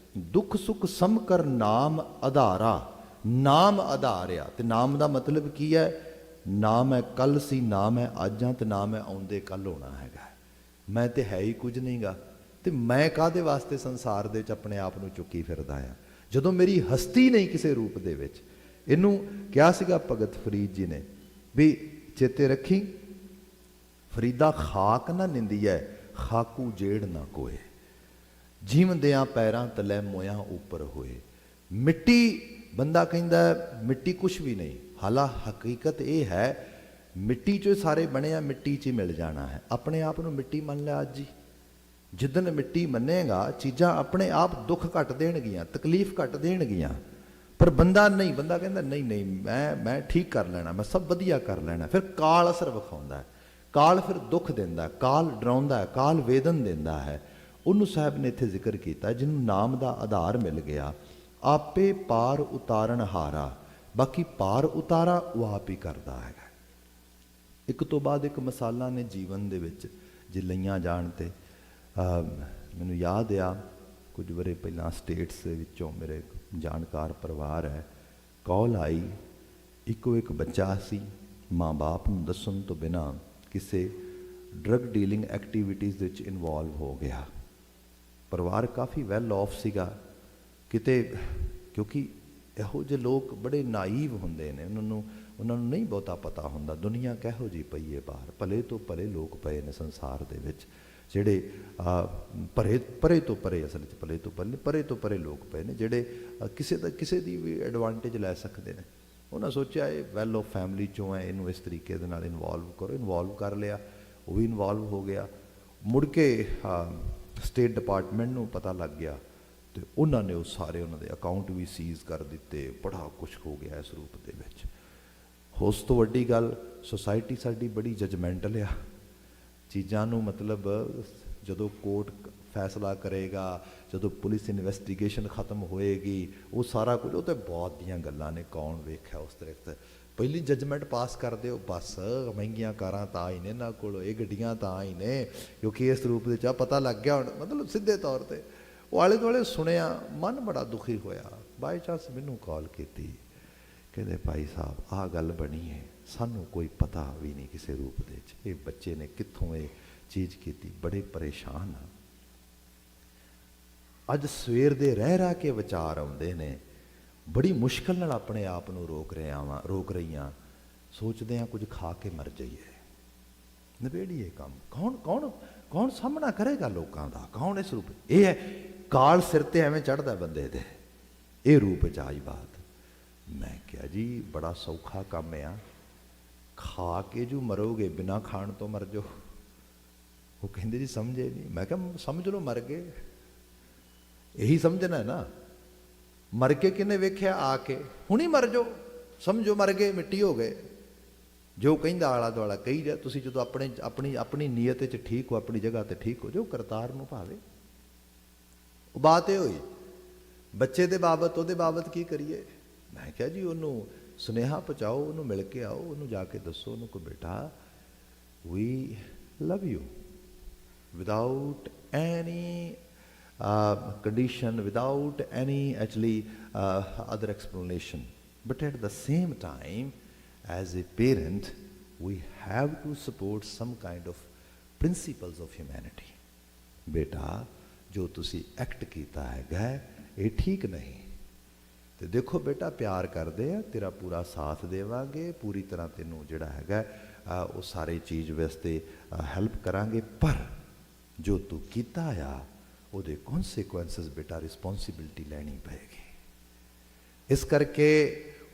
ਦੁੱਖ ਸੁੱਖ ਸਮ ਕਰ ਨਾਮ ਆਧਾਰਾ। ਨਾਮ ਆਧਾਰਿਆ, ਤੇ ਨਾਮ ਦਾ ਮਤਲਬ ਕੀ ਹੈ? ਨਾ ਮੈਂ ਕੱਲ ਸੀ, ਨਾ ਮੈਂ ਅੱਜ ਹਾਂ, ਤੇ ਨਾ ਮੈਂ ਆਉਂਦੇ ਕੱਲ ਹੋਣਾ ਹੈਗਾ। ਮੈਂ ਤੇ ਹੈ ਹੀ ਕੁਝ ਨਹੀਂਗਾ, ਤੇ ਮੈਂ ਕਾਹਦੇ ਵਾਸਤੇ ਸੰਸਾਰ ਦੇ ਵਿੱਚ ਆਪਣੇ ਆਪ ਨੂੰ ਚੁੱਕੀ ਫਿਰਦਾ ਆ, ਜਦੋਂ ਮੇਰੀ ਹਸਤੀ ਨਹੀਂ ਕਿਸੇ ਰੂਪ ਦੇ ਵਿੱਚ। ਇਹਨੂੰ ਕਿਹਾ ਸੀਗਾ ਭਗਤ ਫਰੀਦ ਜੀ ਨੇ ਵੀ ਚੇਤੇ ਰੱਖੀ, ਫਰੀਦਾ ਖਾਕ ਨਾ ਨਿੰਦੀ ਹੈ, ਖਾਕੂ ਜੇੜ ਨਾ ਕੋਏ। ਜੀਵਦਿਆਂ ਪੈਰਾਂ ਤਲੇ ਮੋਇਆ ਉੱਪਰ ਹੋਏ। ਮਿੱਟੀ, ਬੰਦਾ ਕਹਿੰਦਾ ਮਿੱਟੀ ਕੁਛ ਵੀ ਨਹੀਂ, ਹਾਲਾ ਹਕੀਕਤ ਇਹ ਹੈ ਮਿੱਟੀ 'ਚੋਂ ਸਾਰੇ ਬਣੇ ਆ, ਮਿੱਟੀ 'ਚ ਹੀ ਮਿਲ ਜਾਣਾ ਹੈ। ਆਪਣੇ ਆਪ ਨੂੰ ਮਿੱਟੀ ਮੰਨ ਲਿਆ ਅੱਜ ਹੀ। ਜਿੱਦਣ ਮਿੱਟੀ ਮੰਨੇਗਾ, ਚੀਜ਼ਾਂ ਆਪਣੇ ਆਪ ਦੁੱਖ ਘੱਟ ਦੇਣਗੀਆਂ, ਤਕਲੀਫ ਘੱਟ ਦੇਣਗੀਆਂ। ਪਰ ਬੰਦਾ ਨਹੀਂ, ਬੰਦਾ ਕਹਿੰਦਾ ਨਹੀਂ ਨਹੀਂ, ਮੈਂ ਠੀਕ ਕਰ ਲੈਣਾ, ਮੈਂ ਸਭ ਵਧੀਆ ਕਰ ਲੈਣਾ। ਫਿਰ ਕਾਲ ਅਸਰ ਵਿਖਾਉਂਦਾ ਹੈ, ਕਾਲ ਫਿਰ ਦੁੱਖ ਦਿੰਦਾ, ਕਾਲ ਡਰਾਉਂਦਾ ਹੈ, ਕਾਲ ਵੇਦਨ ਦਿੰਦਾ ਹੈ। ਉਹਨੂੰ ਸਾਹਿਬ ਨੇ ਇੱਥੇ ਜ਼ਿਕਰ ਕੀਤਾ, ਜਿਹਨੂੰ ਨਾਮ ਦਾ ਆਧਾਰ ਮਿਲ ਗਿਆ, ਆਪੇ ਪਾਰ ਉਤਾਰਨ ਹਾਰਾ। ਬਾਕੀ ਪਾਰ ਉਤਾਰਾ ਉਹ ਆਪ ਹੀ ਕਰਦਾ ਹੈਗਾ। ਇੱਕ ਤੋਂ ਬਾਅਦ ਇੱਕ ਮਿਸਾਲਾਂ ਨੇ ਜੀਵਨ ਦੇ ਵਿੱਚ ਜੇ ਲਈਆਂ ਜਾਣ ਤੇ ਮੈਨੂੰ ਯਾਦ ਆ, ਕੁਝ ਵਰੇ ਪਹਿਲਾਂ ਸਟੇਟਸ ਦੇ ਵਿੱਚੋਂ ਮੇਰੇ ਜਾਣਕਾਰ ਪਰਿਵਾਰ ਹੈ, ਕਾਲ ਆਈ, ਇੱਕੋ ਇੱਕ ਬੱਚਾ ਸੀ, ਮਾਂ ਬਾਪ ਨੂੰ ਦੱਸਣ ਤੋਂ ਬਿਨਾਂ ਕਿਸੇ ਡਰੱਗ ਡੀਲਿੰਗ ਐਕਟੀਵਿਟੀਜ਼ ਦੇ ਵਿੱਚ ਇਨਵੋਲਵ ਹੋ ਗਿਆ। ਪਰਿਵਾਰ ਕਾਫੀ ਵੈਲ ਆਫ ਸੀਗਾ ਕਿਤੇ, ਕਿਉਂਕਿ ਇਹੋ ਜਿਹੇ ਲੋਕ ਬੜੇ ਨਾਈਵ ਹੁੰਦੇ ਨੇ, ਉਹਨਾਂ ਨੂੰ ਨਹੀਂ ਬਹੁਤਾ ਪਤਾ ਹੁੰਦਾ ਦੁਨੀਆ ਕਿਹੋ ਜਿਹੀ ਪਈ ਹੈ ਬਾਹਰ। ਭਲੇ ਤੋਂ ਭਲੇ ਲੋਕ ਪਏ ਨੇ ਸੰਸਾਰ ਦੇ ਵਿੱਚ, ਜਿਹੜੇ ਪਰੇ ਤੋਂ ਪਰੇ, ਅਸਲ 'ਚ ਭਲੇ ਤੋਂ ਪਰੇ ਤੋਂ ਪਰੇ ਲੋਕ ਪਏ ਨੇ, ਜਿਹੜੇ ਕਿਸੇ ਦੀ ਵੀ ਐਡਵਾਂਟੇਜ ਲੈ ਸਕਦੇ ਨੇ। ਉਹਨਾਂ ਸੋਚਿਆ ਇਹ ਵੈਲ ਆਫ ਫੈਮਿਲੀ 'ਚੋਂ ਹੈ, ਇਹਨੂੰ ਇਸ ਤਰੀਕੇ ਦੇ ਨਾਲ ਇਨਵੋਲਵ ਕਰੋ। ਇਨਵੋਲਵ ਕਰ ਲਿਆ, ਉਹ ਵੀ ਇਨਵੋਲਵ ਹੋ ਗਿਆ। ਮੁੜ ਕੇ ਸਟੇਟ ਡਿਪਾਰਟਮੈਂਟ ਨੂੰ ਪਤਾ ਲੱਗ ਗਿਆ, ਤੇ ਉਹਨਾਂ ਨੇ ਉਹ ਸਾਰੇ ਉਹਨਾਂ ਦੇ ਅਕਾਊਂਟ ਵੀ ਸੀਜ਼ ਕਰ ਦਿੱਤੇ। ਬੜਾ ਕੁਛ ਹੋ ਗਿਆ ਇਸ ਰੂਪ ਦੇ ਵਿੱਚ। ਉਸ ਤੋਂ ਵੱਡੀ ਗੱਲ, ਸੋਸਾਇਟੀ ਸਾਡੀ ਬੜੀ ਜਜਮੈਂਟਲ ਆ ਚੀਜ਼ਾਂ ਨੂੰ, ਮਤਲਬ ਜਦੋਂ ਕੋਰਟ ਫੈਸਲਾ ਕਰੇਗਾ, ਜਦੋਂ ਪੁਲਿਸ ਇਨਵੈਸਟੀਗੇਸ਼ਨ ਖਤਮ ਹੋਏਗੀ, ਉਹ ਸਾਰਾ ਕੁਝ, ਉਹ ਤਾਂ ਬਹੁਤ ਦੀਆਂ ਗੱਲਾਂ ਨੇ, ਕੌਣ ਵੇਖਿਆ ਉਸ ਤਰ੍ਹਾਂ। ਪਹਿਲੀ ਜਜਮੈਂਟ ਪਾਸ ਕਰ ਦਿਓ, ਬਸ ਮਹਿੰਗੀਆਂ ਕਾਰਾਂ ਤਾਂ ਆਈ ਨੇ ਇਹਨਾਂ ਕੋਲ, ਇਹ ਗੱਡੀਆਂ ਤਾਂ ਆਈ ਨੇ, ਕਿਉਂਕਿ ਇਸ ਰੂਪ ਦੇ ਚਾਹ ਪਤਾ ਲੱਗ ਗਿਆ ਹੁਣ, ਮਤਲਬ ਸਿੱਧੇ ਤੌਰ 'ਤੇ ਉਹ ਆਲੇ ਦੁਆਲੇ ਸੁਣਿਆ, ਮਨ ਬੜਾ ਦੁਖੀ ਹੋਇਆ। ਬਾਈ ਚਾਂਸ ਮੈਨੂੰ ਕਾਲ ਕੀਤੀ, ਕਹਿੰਦੇ ਭਾਈ ਸਾਹਿਬ ਆਹ ਗੱਲ ਬਣੀ ਹੈ, ਸਾਨੂੰ ਕੋਈ ਪਤਾ ਵੀ ਨਹੀਂ ਕਿਸੇ ਰੂਪ ਦੇ 'ਚ, ਇਹ ਬੱਚੇ ਨੇ ਕਿੱਥੋਂ ਇਹ ਚੀਜ਼ ਕੀਤੀ, ਬੜੇ ਪਰੇਸ਼ਾਨ ਆ। ਅੱਜ ਸਵੇਰ ਦੇ ਰਹਿ ਕੇ ਵਿਚਾਰ ਆਉਂਦੇ ਨੇ, ਬੜੀ ਮੁਸ਼ਕਿਲ ਨਾਲ ਆਪਣੇ ਆਪ ਨੂੰ ਰੋਕ ਰਹੀਆਂ, ਸੋਚਦੇ ਹਾਂ ਕੁਝ ਖਾ ਕੇ ਮਰ ਜਾਈਏ, ਨਿਬੇੜੀਏ ਕੰਮ। ਕੌਣ ਸਾਹਮਣਾ ਕਰੇਗਾ ਲੋਕਾਂ ਦਾ, ਕੌਣ ਇਸ ਰੂਪ, ਇਹ ਹੈ ਕਾਲ ਸਿਰ ਤੇ ਐਵੇਂ ਚੜ੍ਹਦਾ ਬੰਦੇ ਦੇ, ਇਹ ਰੂਪ 'ਚ ਆਈ ਬਾਤ। ਮੈਂ ਕਿਹਾ ਜੀ ਬੜਾ ਸੌਖਾ ਕੰਮ ਆ, ਖਾ ਕੇ ਜੋ ਮਰੋਗੇ ਬਿਨਾਂ ਖਾਣ ਤੋਂ ਮਰ ਜਾਓ। ਉਹ ਕਹਿੰਦੇ ਜੀ ਸਮਝੇ ਨਹੀਂ। ਮੈਂ ਕਿਹਾ ਸਮਝ ਲਓ ਮਰ ਗਏ, ਇਹੀ ਸਮਝਣਾ ਨਾ। ਮਰ ਕੇ ਕਿਨੇ ਵੇਖਿਆ ਆ ਕੇ, ਹੁਣੀ ਮਰ ਜਾਓ, ਸਮਝੋ ਮਰ ਗਏ, ਮਿੱਟੀ ਹੋ ਗਏ। ਜੋ ਕਹਿੰਦਾ ਆਲਾ ਦੁਆਲਾ ਕਹੀ ਜਾ, ਤੁਸੀਂ ਜਦੋਂ ਆਪਣੀ ਨੀਅਤ 'ਚ ਠੀਕ ਹੋ, ਆਪਣੀ ਜਗ੍ਹਾ ਤੇ ਠੀਕ ਹੋ ਜਾਓ, ਕਰਤਾਰ ਨੂੰ ਭਾਵੇ। ਉਹ ਬਾਤ ਇਹ ਹੋਈ ਬੱਚੇ ਦੇ ਬਾਬਤ, ਉਹਦੇ ਬਾਬਤ ਕੀ ਕਰੀਏ। ਮੈਂ ਕਿਹਾ ਜੀ ਉਹਨੂੰ ਸੁਨੇਹਾ ਪਹੁੰਚਾਓ, ਉਹਨੂੰ ਮਿਲ ਕੇ ਆਓ, ਉਹਨੂੰ ਜਾ ਕੇ ਦੱਸੋ ਉਹਨੂੰ, ਕੋਈ ਬੇਟਾ ਵੀ love you without any condition, without any actually other explanation. But at the same time, as a parent, we have to support some kind of principles of humanity. बेटा जो तुसी एक्ट कीता है ये ठीक नहीं, तो देखो बेटा प्यार करते हैं, तेरा पूरा साथ देवांगे, पूरी तरह तेनों जिहड़ा हैगा वो सारी चीज़ वास्ते हेल्प करांगे, पर जो तू कीता आ ਉਹਦੇ ਕੌਨਸੀਕੁਐਂਸਸ ਬੇਟਾ ਰਿਸਪੌਂਸਿਬਿਲਟੀ ਲੈਣੀ ਪਏਗੀ। ਇਸ ਕਰਕੇ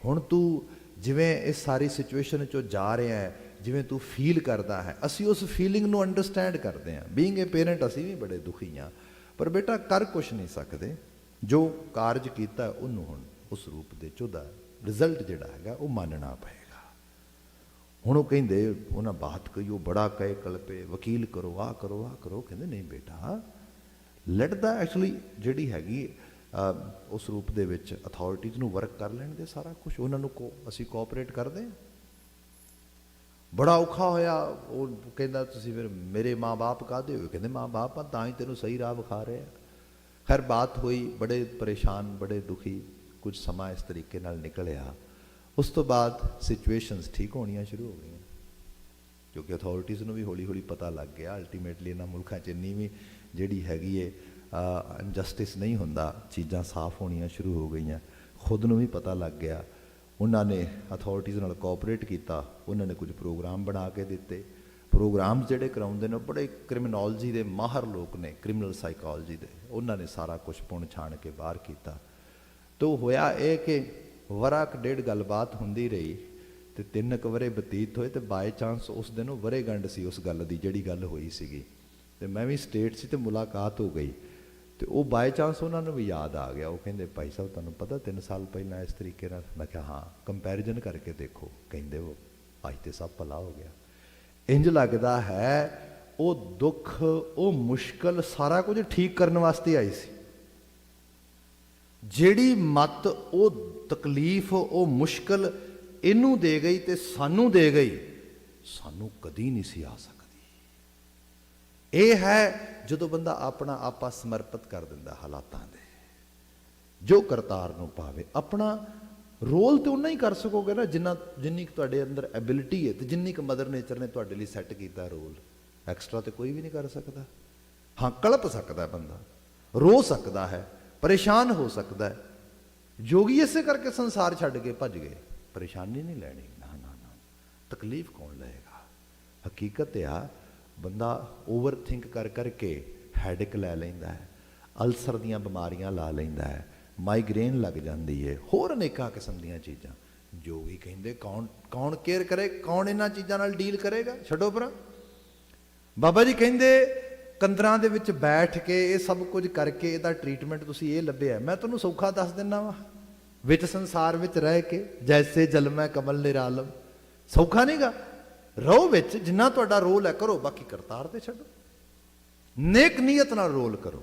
ਹੁਣ ਤੂੰ ਜਿਵੇਂ ਇਸ ਸਾਰੀ ਸਿਚੁਏਸ਼ਨ 'ਚੋਂ ਜਾ ਰਿਹਾ ਹੈ, ਜਿਵੇਂ ਤੂੰ ਫੀਲ ਕਰਦਾ ਹੈ, ਅਸੀਂ ਉਸ ਫੀਲਿੰਗ ਨੂੰ ਅੰਡਰਸਟੈਂਡ ਕਰਦੇ ਹਾਂ। ਬੀਇੰਗ ਏ ਪੇਰੈਂਟ ਅਸੀਂ ਵੀ ਬੜੇ ਦੁਖੀ ਹਾਂ, ਪਰ ਬੇਟਾ ਕਰ ਕੁਛ ਨਹੀਂ ਸਕਦੇ। ਜੋ ਕਾਰਜ ਕੀਤਾ ਉਹਨੂੰ ਹੁਣ ਉਸ ਰੂਪ ਦੇ 'ਚ ਉਹਦਾ ਰਿਜ਼ਲਟ ਜਿਹੜਾ ਹੈਗਾ ਉਹ ਮੰਨਣਾ ਪਏਗਾ। ਹੁਣ ਉਹ ਕਹਿੰਦੇ ਉਹਨਾਂ ਬਾਤ ਕਹੀ, ਉਹ ਬੜਾ ਕਹੇ ਕਲਪੇ, ਵਕੀਲ ਕਰੋ, ਆਹ ਕਰੋ, ਆਹ ਕਰੋ। ਕਹਿੰਦੇ ਨਹੀਂ ਬੇਟਾ, ਲੈਟ ਦਾ ਐਕਚੁਅਲੀ ਜਿਹੜੀ ਹੈਗੀ ਉਸ ਰੂਪ ਦੇ ਵਿੱਚ ਅਥਾਰਟੀਜ਼ ਨੂੰ ਵਰਕ ਕਰ ਲੈਣ ਦੇ ਸਾਰਾ ਕੁਝ, ਉਹਨਾਂ ਨੂੰ ਅਸੀਂ ਕੋਆਪਰੇਟ ਕਰਦੇ ਹਾਂ। ਬੜਾ ਔਖਾ ਹੋਇਆ, ਉਹ ਕਹਿੰਦਾ ਤੁਸੀਂ ਫਿਰ ਮੇਰੇ ਮਾਂ-ਬਾਪ ਕਾਹਦੇ ਹੋਏ। ਕਹਿੰਦੇ ਮਾਂ-ਬਾਪ ਆ ਤਾਂ ਹੀ ਤੈਨੂੰ ਸਹੀ ਰਾਹ ਵਿਖਾ ਰਹੇ ਆ। ਖੈਰ ਬਾਤ ਹੋਈ, ਬੜੇ ਪਰੇਸ਼ਾਨ, ਬੜੇ ਦੁਖੀ, ਕੁਝ ਸਮਾਂ ਇਸ ਤਰੀਕੇ ਨਾਲ ਨਿਕਲਿਆ। ਉਸ ਤੋਂ ਬਾਅਦ ਸਿਚੁਏਸ਼ਨਸ ਠੀਕ ਹੋਣੀਆਂ ਸ਼ੁਰੂ ਹੋ ਗਈਆਂ, ਕਿਉਂਕਿ ਅਥਾਰਟੀਜ਼ ਨੂੰ ਵੀ ਹੌਲੀ ਹੌਲੀ ਪਤਾ ਲੱਗ ਗਿਆ ਅਲਟੀਮੇਟਲੀ ਇਹਨਾਂ ਮੁਲਕਾਂ 'ਚ ਇੰਨੀ ਵੀ ਜਿਹੜੀ ਹੈਗੀ ਹੈ ਇਨਜਸਟਿਸ ਨਹੀਂ ਹੁੰਦਾ, ਚੀਜ਼ਾਂ ਸਾਫ਼ ਹੋਣੀਆਂ ਸ਼ੁਰੂ ਹੋ ਗਈਆਂ। ਖੁਦ ਨੂੰ ਵੀ ਪਤਾ ਲੱਗ ਗਿਆ। ਉਹਨਾਂ ਨੇ ਅਥਾਰਟੀਜ਼ ਨਾਲ ਕੋਆਪਰੇਟ ਕੀਤਾ, ਉਹਨਾਂ ਨੇ ਕੁਝ ਪ੍ਰੋਗਰਾਮ ਬਣਾ ਕੇ ਦਿੱਤੇ। ਪ੍ਰੋਗਰਾਮ ਜਿਹੜੇ ਕਰਾਉਂਦੇ ਨੇ ਬੜੇ ਕ੍ਰਿਮੀਨੋਲੋਜੀ ਦੇ ਮਾਹਰ ਲੋਕ ਨੇ, ਕ੍ਰਿਮੀਨਲ ਸਾਈਕੋਲੋਜੀ ਦੇ, ਉਹਨਾਂ ਨੇ ਸਾਰਾ ਕੁਝ ਪੁਣ ਛਾਣ ਕੇ ਬਾਹਰ ਕੀਤਾ। ਤੋ ਹੋਇਆ ਇਹ ਕਿ ਵਰਾ ਕੁ ਡੇਢ ਗੱਲਬਾਤ ਹੁੰਦੀ ਰਹੀ, ਤੇ 3 ਕੁ ਵਰੇ ਬਤੀਤ ਹੋਏ, ਤੇ ਬਾਏ ਚਾਂਸ ਉਸ ਦਿਨ ਉਹ ਵਰੇਗੰਢ ਸੀ ਉਸ ਗੱਲ ਦੀ ਜਿਹੜੀ ਗੱਲ ਹੋਈ ਸੀਗੀ, ਤੇ ਮੈਂ ਵੀ ਸਟੇਟ ਸੀ ਤੇ ਮੁਲਾਕਾਤ ਹੋ ਗਈ। ਤੇ ਉਹ ਬਾਏ ਚਾਂਸ ਉਹਨਾਂ ਨੂੰ ਵੀ ਯਾਦ ਆ ਗਿਆ। ਉਹ ਕਹਿੰਦੇ ਭਾਈ ਸਾਹਿਬ ਤੁਹਾਨੂੰ ਪਤਾ 3 ਸਾਲ ਪਹਿਲਾਂ ਇਸ ਤਰੀਕੇ ਨਾਲ। ਮੈਂ ਕਿਹਾ ਹਾਂ, ਕੰਪੈਰੀਜ਼ਨ ਕਰਕੇ ਦੇਖੋ। ਕਹਿੰਦੇ ਉਹ ਅੱਜ ਤੇ ਸਭ ਭਲਾ ਹੋ ਗਿਆ। ਇੰਜ ਲੱਗਦਾ ਹੈ ਉਹ ਦੁੱਖ, ਉਹ ਮੁਸ਼ਕਲ, ਸਾਰਾ ਕੁਝ ਠੀਕ ਕਰਨ ਵਾਸਤੇ ਆਈ ਸੀ। ਜਿਹੜੀ ਮੱਤ ਉਹ ਤਕਲੀਫ, ਉਹ ਮੁਸ਼ਕਲ ਇਹਨੂੰ ਦੇ ਗਈ ਤੇ ਸਾਨੂੰ ਦੇ ਗਈ, ਸਾਨੂੰ ਕਦੀ ਨਹੀਂ ਸੀ ਆ ਸਕਦੀ। ਇਹ ਹੈ ਜਦੋਂ ਬੰਦਾ ਆਪਣਾ ਆਪਾ ਸਮਰਪਿਤ ਕਰ ਦਿੰਦਾ ਹਾਲਾਤਾਂ ਦੇ, ਜੋ ਕਰਤਾਰ ਨੂੰ ਪਾਵੇ। ਆਪਣਾ ਰੋਲ ਤੇ ਉਨਾ ਹੀ ਕਰ ਸਕੋਗੇ ਨਾ ਜਿੰਨੀ ਕੁ ਤੁਹਾਡੇ ਅੰਦਰ ਐਬਿਲਿਟੀ ਹੈ, ਤੇ ਜਿੰਨੀ ਕੁ ਮਦਰ ਨੇਚਰ ਨੇ ਤੁਹਾਡੇ ਲਈ ਸੈੱਟ ਕੀਤਾ ਰੋਲ। ਐਕਸਟਰਾ ਤੇ ਕੋਈ ਵੀ ਨਹੀਂ ਕਰ ਸਕਦਾ। ਹਾਂ, ਕਲਪ ਸਕਦਾ ਬੰਦਾ, ਰੋ ਸਕਦਾ ਹੈ, ਪਰੇਸ਼ਾਨ ਹੋ ਸਕਦਾ ਹੈ। ਜੋਗੀ ਇਸੇ ਕਰਕੇ ਸੰਸਾਰ ਛੱਡ ਕੇ ਭੱਜ ਗਏ। ਪਰੇਸ਼ਾਨੀ ਨਹੀਂ ਲੈਣੀ, ਨਾ ਨਾ ਨਾ, ਤਕਲੀਫ ਕੌਣ ਲਏਗਾ। ਹਕੀਕਤ ਆ ਬੰਦਾ ਓਵਰ ਥਿੰਕ ਕਰ ਕਰਕੇ ਹੈਡਿਕ ਲੈ ਲੈਂਦਾ ਹੈ, ਅਲਸਰ ਦੀਆਂ ਬਿਮਾਰੀਆਂ ਲਾ ਲੈਂਦਾ ਹੈ, ਮਾਈਗ੍ਰੇਨ ਲੱਗ ਜਾਂਦੀ ਹੈ, ਹੋਰ ਅਨੇਕਾਂ ਕਿਸਮ ਦੀਆਂ ਚੀਜ਼ਾਂ। ਜੋਗੀ ਕਹਿੰਦੇ ਕੌਣ ਕੇਅਰ ਕਰੇ, ਕੌਣ ਇਹਨਾਂ ਚੀਜ਼ਾਂ ਨਾਲ ਡੀਲ ਕਰੇਗਾ, ਛੱਡੋ ਪਰਾਂ। ਬਾਬਾ ਜੀ ਕਹਿੰਦੇ ਕੰਦਰਾਂ ਦੇ ਵਿੱਚ ਬੈਠ ਕੇ ਇਹ ਸਭ ਕੁਝ ਕਰਕੇ ਇਹਦਾ ਟ੍ਰੀਟਮੈਂਟ ਤੁਸੀਂ ਇਹ ਲੱਭਿਆ। ਮੈਂ ਤੁਹਾਨੂੰ ਸੌਖਾ ਦੱਸ ਦਿੰਦਾ ਵਾ, ਵਿੱਚ ਸੰਸਾਰ ਵਿੱਚ ਰਹਿ ਕੇ ਜੈਸੇ ਜਲ ਮੈਂ ਕਮਲ ਨਿਰਾਲਮ। ਸੌਖਾ ਨਹੀਂਗਾ, ਰਹੋ ਵਿੱਚ, ਜਿੰਨਾ ਤੁਹਾਡਾ ਰੋਲ ਹੈ ਕਰੋ, ਬਾਕੀ ਕਰਤਾਰ ਤੇ ਛੱਡੋ। ਨੇਕ ਨੀਅਤ ਨਾਲ ਰੋਲ ਕਰੋ,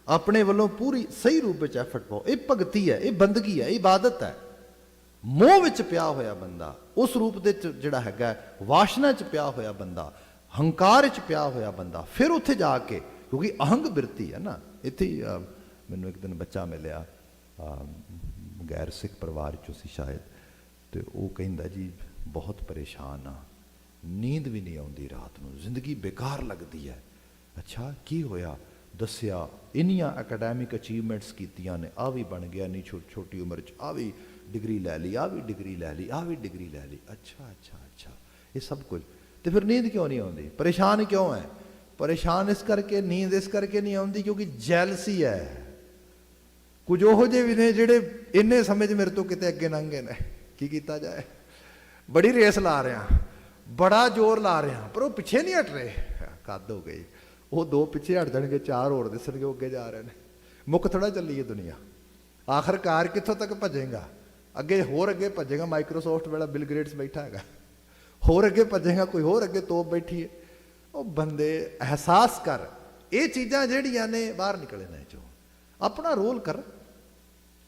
ਆਪਣੇ ਵੱਲੋਂ ਪੂਰੀ ਸਹੀ ਰੂਪ ਵਿੱਚ ਐਫਰਟ ਪਾਓ। ਇਹ ਭਗਤੀ ਹੈ, ਇਹ ਬੰਦਗੀ ਹੈ, ਇਹ ਇਬਾਦਤ ਹੈ। ਮੋਹ ਵਿੱਚ ਪਿਆ ਹੋਇਆ ਬੰਦਾ, ਉਸ ਰੂਪ ਦੇ ਚ ਜਿਹੜਾ ਹੈਗਾ ਵਾਸ਼ਨਾ 'ਚ ਪਿਆ ਹੋਇਆ ਬੰਦਾ, ਹੰਕਾਰ 'ਚ ਪਿਆ ਹੋਇਆ ਬੰਦਾ, ਫਿਰ ਉੱਥੇ ਜਾ ਕੇ, ਕਿਉਂਕਿ ਅਹੰਗ ਬਿਰਤੀ ਹੈ ਨਾ। ਇੱਥੇ ਹੀ ਮੈਨੂੰ ਇੱਕ ਦਿਨ ਬੱਚਾ ਮਿਲਿਆ, ਗੈਰ ਸਿੱਖ ਪਰਿਵਾਰ 'ਚੋਂ ਸੀ ਸ਼ਾਇਦ, ਅਤੇ ਉਹ ਕਹਿੰਦਾ ਜੀ ਬਹੁਤ ਪਰੇਸ਼ਾਨ ਆ, ਨੀਂਦ ਵੀ ਨਹੀਂ ਆਉਂਦੀ ਰਾਤ ਨੂੰ, ਜ਼ਿੰਦਗੀ ਬੇਕਾਰ ਲੱਗਦੀ ਹੈ। ਅੱਛਾ ਕੀ ਹੋਇਆ? ਦੱਸਿਆ ਇੰਨੀਆਂ ਅਕੈਡੈਮਿਕ ਅਚੀਵਮੈਂਟਸ ਕੀਤੀਆਂ ਨੇ, ਆਹ ਵੀ ਬਣ ਗਿਆ, ਇੰਨੀ ਛੋਟੀ ਉਮਰ 'ਚ ਆਹ ਵੀ ਡਿਗਰੀ ਲੈ ਲਈ, ਆਹ ਵੀ ਡਿਗਰੀ ਲੈ ਲਈ, ਆਹ ਵੀ ਡਿਗਰੀ ਲੈ ਲਈ। ਅੱਛਾ ਅੱਛਾ ਅੱਛਾ, ਇਹ ਸਭ ਕੁਝ, ਤੇ ਫਿਰ ਨੀਂਦ ਕਿਉਂ ਨਹੀਂ ਆਉਂਦੀ? ਪਰੇਸ਼ਾਨ ਕਿਉਂ ਹੈ? ਪਰੇਸ਼ਾਨ ਇਸ ਕਰਕੇ, ਨੀਂਦ ਇਸ ਕਰਕੇ ਨਹੀਂ ਆਉਂਦੀ ਕਿਉਂਕਿ ਜੈਲਸੀ ਹੈ। ਕੁਝ ਉਹੋ ਜਿਹੇ ਵੀ ਨੇ ਜਿਹੜੇ ਇੰਨੇ ਸਮੇਂ 'ਚ ਮੇਰੇ ਤੋਂ ਕਿਤੇ ਅੱਗੇ ਲੰਘ ਗਏ ਨੇ, ਕੀ ਕੀਤਾ ਜਾਏ? ਬੜੀ ਰੇਸ ਲਾ ਰਿਹਾ, ਬੜਾ ਜ਼ੋਰ ਲਾ ਰਿਹਾ, ਪਰ ਉਹ ਪਿੱਛੇ ਨਹੀਂ ਹਟ ਰਹੇ। ਕੱਦ ਹੋ ਗਈ, ਉਹ ਦੋ ਪਿੱਛੇ ਹਟ ਜਾਣਗੇ, ਚਾਰ ਹੋਰ ਦਿਸਣਗੇ ਉਹ ਅੱਗੇ ਜਾ ਰਹੇ ਨੇ। ਮੁੱਖ ਥੋੜ੍ਹਾ ਚੱਲੀ ਹੈ ਦੁਨੀਆ, ਆਖਰਕਾਰ ਕਿੱਥੋਂ ਤੱਕ ਭੱਜੇਗਾ? ਅੱਗੇ ਹੋਰ ਅੱਗੇ ਭੱਜੇਗਾ, ਮਾਈਕਰੋਸੋਫਟ ਵਾਲਾ ਬਿਲ ਗੇਟਸ ਬੈਠਾ ਹੈਗਾ, ਹੋਰ ਅੱਗੇ ਭੱਜੇਗਾ, ਕੋਈ ਹੋਰ ਅੱਗੇ ਤੋਪ ਬੈਠੀ ਹੈ। ਉਹ ਬੰਦੇ ਅਹਿਸਾਸ ਕਰ, ਇਹ ਚੀਜ਼ਾਂ ਜਿਹੜੀਆਂ ਨੇ ਬਾਹਰ ਨਿਕਲੇ ਨੇ ਚੋਂ, ਆਪਣਾ ਰੋਲ ਕਰ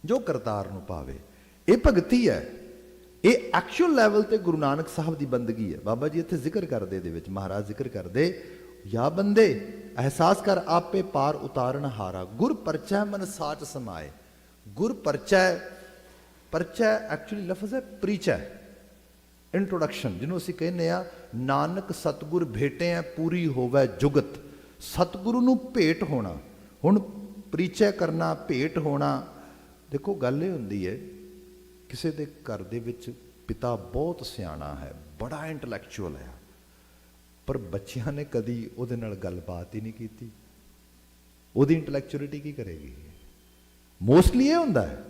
ਜੋ ਕਰਤਾਰ ਨੂੰ ਪਾਵੇ। ਇਹ ਭਗਤੀ ਹੈ, ਇਹ ਐਕਚੁਅਲ ਲੈਵਲ ਤੇ ਗੁਰੂ ਨਾਨਕ ਸਾਹਿਬ ਦੀ ਬੰਦਗੀ ਹੈ। ਬਾਬਾ ਜੀ ਇੱਥੇ ਜ਼ਿਕਰ ਕਰਦੇ, ਇਹਦੇ ਵਿੱਚ ਮਹਾਰਾਜ ਜ਼ਿਕਰ ਕਰਦੇ, ਯਾ ਬੰਦੇ ਅਹਿਸਾਸ ਕਰ ਆਪੇ ਪਾਰ ਉਤਾਰਨ ਹਾਰਾ, ਗੁਰ ਪਰਚੈ ਮਨ ਸਾਚ ਸਮਾਏ। ਗੁਰ ਪਰਚੈ, ਪਰਚੈ ਐਕਚੁਅਲੀ ਲਫ਼ਜ਼ ਹੈ ਪ੍ਰੀਚੈ, ਇੰਟਰੋਡਕਸ਼ਨ, ਜਿਹਨੂੰ ਅਸੀਂ ਕਹਿੰਦੇ ਆ ਨਾਨਕ ਸਤਿਗੁਰ ਭੇਟਿਆ ਪੂਰੀ ਹੋਵੇ ਜੁਗਤ। ਸਤਿਗੁਰੂ ਨੂੰ ਭੇਟ ਹੋਣਾ, ਹੁਣ ਪ੍ਰੀਚੈ ਕਰਨਾ, ਭੇਟ ਹੋਣਾ। ਦੇਖੋ ਗੱਲ ਇਹ ਹੁੰਦੀ ਹੈ, ਕਿਸੇ ਦੇ ਘਰ ਦੇ ਵਿੱਚ ਪਿਤਾ ਬਹੁਤ ਸਿਆਣਾ ਹੈ, ਬੜਾ ਇੰਟਲੈਕਚੁਅਲ ਹੈ, ਪਰ ਬੱਚਿਆਂ ਨੇ ਕਦੀ ਉਹਦੇ ਨਾਲ ਗੱਲਬਾਤ ਹੀ ਨਹੀਂ ਕੀਤੀ, ਉਹਦੀ ਇੰਟਲੈਕਚੁਅਲਿਟੀ ਕੀ ਕਰੇਗੀ? ਮੋਸਟਲੀ ਇਹ ਹੁੰਦਾ ਹੈ,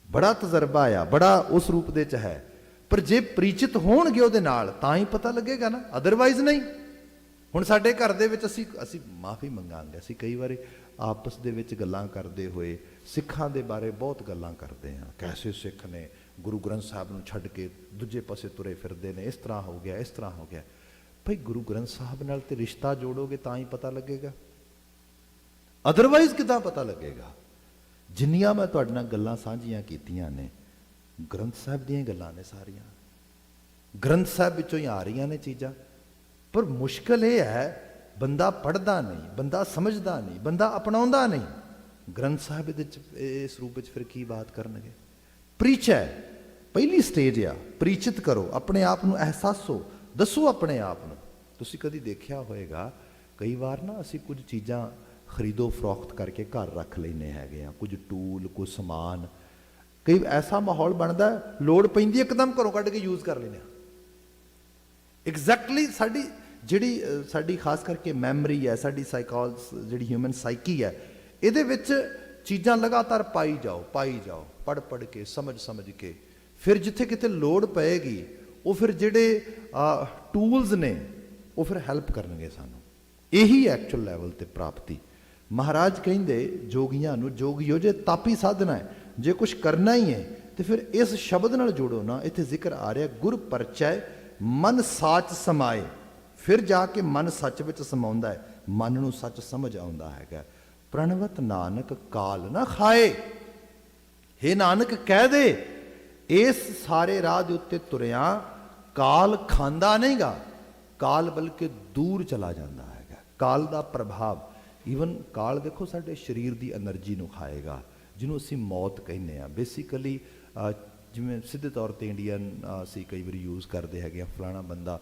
ਬੜਾ ਤਜਰਬਾ ਆ, ਬੜਾ ਉਸ ਰੂਪ ਦੇ ਚ ਹੈ, ਪਰ ਜੇ ਪ੍ਰੀਚਿਤ ਹੋਣਗੇ ਉਹਦੇ ਨਾਲ ਤਾਂ ਹੀ ਪਤਾ ਲੱਗੇਗਾ ਨਾ, ਅਦਰਵਾਈਜ਼ ਨਹੀਂ। ਹੁਣ ਸਾਡੇ ਘਰ ਦੇ ਵਿੱਚ ਅਸੀਂ ਮਾਫੀ ਮੰਗਾਂਗੇ, ਅਸੀਂ ਕਈ ਵਾਰੀ ਆਪਸ ਦੇ ਵਿੱਚ ਗੱਲਾਂ ਕਰਦੇ ਹੋਏ ਸਿੱਖਾਂ ਦੇ ਬਾਰੇ ਬਹੁਤ ਗੱਲਾਂ ਕਰਦੇ ਹਾਂ, ਕੈਸੇ ਸਿੱਖ ਨੇ ਗੁਰੂ ਗ੍ਰੰਥ ਸਾਹਿਬ ਨੂੰ ਛੱਡ ਕੇ ਦੂਜੇ ਪਾਸੇ ਤੁਰੇ ਫਿਰਦੇ ਨੇ, ਇਸ ਤਰ੍ਹਾਂ ਹੋ ਗਿਆ, ਇਸ ਤਰ੍ਹਾਂ ਹੋ ਗਿਆ। ਭਾਈ ਗੁਰੂ ਗ੍ਰੰਥ ਸਾਹਿਬ ਨਾਲ ਤੇ ਰਿਸ਼ਤਾ ਜੋੜੋਗੇ ਤਾਂ ਹੀ ਪਤਾ ਲੱਗੇਗਾ, ਅਦਰਵਾਈਜ਼ ਕਿੱਦਾਂ ਪਤਾ ਲੱਗੇਗਾ? ਜਿੰਨੀਆਂ ਮੈਂ ਤੁਹਾਡੇ ਨਾਲ ਗੱਲਾਂ ਸਾਂਝੀਆਂ ਕੀਤੀਆਂ ਨੇ, ਗ੍ਰੰਥ ਸਾਹਿਬ ਦੀਆਂ ਗੱਲਾਂ ਨੇ ਸਾਰੀਆਂ, ਗ੍ਰੰਥ ਸਾਹਿਬ ਵਿੱਚੋਂ ਹੀ ਆ ਰਹੀਆਂ ਨੇ ਚੀਜ਼ਾਂ। ਪਰ ਮੁਸ਼ਕਲ ਇਹ ਹੈ, ਬੰਦਾ ਪੜ੍ਹਦਾ ਨਹੀਂ, ਬੰਦਾ ਸਮਝਦਾ ਨਹੀਂ, ਬੰਦਾ ਅਪਣਾਉਂਦਾ ਨਹੀਂ। ਗ੍ਰੰਥ ਸਾਹਿਬ ਇਹਦੇ 'ਚ ਇਸ ਰੂਪ ਵਿੱਚ ਫਿਰ ਕੀ ਬਾਤ ਕਰਨਗੇ? ਪ੍ਰੀਚ ਹੈ, ਪਹਿਲੀ ਸਟੇਜ ਆ, ਪ੍ਰੀਚਿਤ ਕਰੋ ਆਪਣੇ ਆਪ ਨੂੰ, ਅਹਿਸਾਸੋ, ਦੱਸੋ ਆਪਣੇ ਆਪ ਨੂੰ। ਤੁਸੀਂ ਕਦੀ ਦੇਖਿਆ ਹੋਏਗਾ, ਕਈ ਵਾਰ ਨਾ ਅਸੀਂ ਕੁਝ ਚੀਜ਼ਾਂ ਖਰੀਦੋ ਫਰੋਖਤ ਕਰਕੇ ਘਰ ਰੱਖ ਲੈਂਦੇ ਹੈਗੇ ਆ, ਕੁਝ ਟੂਲ, ਕੁਝ ਸਮਾਨ, ਕਈ ਐਸਾ ਮਾਹੌਲ ਬਣਦਾ, ਲੋੜ ਪੈਂਦੀ ਇੱਕਦਮ ਘਰੋਂ ਕੱਢ ਕੇ ਯੂਜ਼ ਕਰ ਲੈਂਦੇ ਆ। ਐਗਜ਼ੈਕਟਲੀ ਸਾਡੀ ਖਾਸ ਕਰਕੇ ਮੈਮਰੀ ਹੈ, ਸਾਡੀ ਜਿਹੜੀ ਹਿਊਮਨ ਸਾਈਕੀ ਹੈ, ਇਹਦੇ ਵਿੱਚ ਚੀਜ਼ਾਂ ਲਗਾਤਾਰ ਪਾਈ ਜਾਓ, ਪੜ੍ਹ ਕੇ, ਸਮਝ ਕੇ, ਫਿਰ ਜਿੱਥੇ ਕਿਤੇ ਲੋੜ ਪਏਗੀ ਉਹ ਫਿਰ ਜਿਹੜੇ ਟੂਲਸ ਨੇ ਉਹ ਫਿਰ ਹੈਲਪ ਕਰਨਗੇ ਸਾਨੂੰ। ਇਹੀ ਐਕਚੁਅਲ ਲੈਵਲ ਤੇ ਪ੍ਰਾਪਤੀ। ਮਹਾਰਾਜ ਕਹਿੰਦੇ ਜੋਗੀਆਂ ਨੂੰ, ਜੋਗੀਓ ਜੇ ਤਾਪੀ ਸਾਧਨਾ ਹੈ, ਜੇ ਕੁਝ ਕਰਨਾ ਹੀ ਹੈ ਤੇ ਫਿਰ ਇਸ ਸ਼ਬਦ ਨਾਲ ਜੋੜੋ ਨਾ। ਇੱਥੇ ਜ਼ਿਕਰ ਆ ਰਿਹਾ ਗੁਰ ਪਰਚੈ ਮਨ ਸਾਚ ਸਮਾਏ, ਫਿਰ ਜਾ ਕੇ ਮਨ ਸੱਚ ਵਿੱਚ ਸਮਾਉਂਦਾ ਹੈ, ਮਨ ਨੂੰ ਸੱਚ ਸਮਝ ਆਉਂਦਾ ਹੈਗਾ। ਪ੍ਰਣਵਤ ਨਾਨਕ ਕਾਲ ਨਾ ਖਾਏ, ਹੇ ਨਾਨਕ ਕਹਿ ਦੇ ਇਸ ਸਾਰੇ ਰਾਹ ਦੇ ਉੱਤੇ ਤੁਰਿਆ ਕਾਲ ਖਾਂਦਾ ਨਹੀਂਗਾ, ਕਾਲ ਬਲਕਿ ਦੂਰ ਚਲਾ ਜਾਂਦਾ ਹੈਗਾ। ਕਾਲ ਦਾ ਪ੍ਰਭਾਵ, ਈਵਨ ਕਾਲ ਦੇਖੋ ਸਾਡੇ ਸਰੀਰ ਦੀ એનર્ਜੀ ਨੂੰ ਖਾਏਗਾ, ਜਿਹਨੂੰ ਅਸੀਂ ਮੌਤ ਕਹਿੰਦੇ ਆ। ਬੇਸਿਕਲੀ ਜਿਵੇਂ ਸਿੱਧੇ ਤੌਰ ਤੇ ਇੰਡੀਅਨ ਅਸੀਂ ਕਈ ਵਾਰੀ ਯੂਜ਼ ਕਰਦੇ ਹੈਗੇ ਆ, ਫਲਾਣਾ ਬੰਦਾ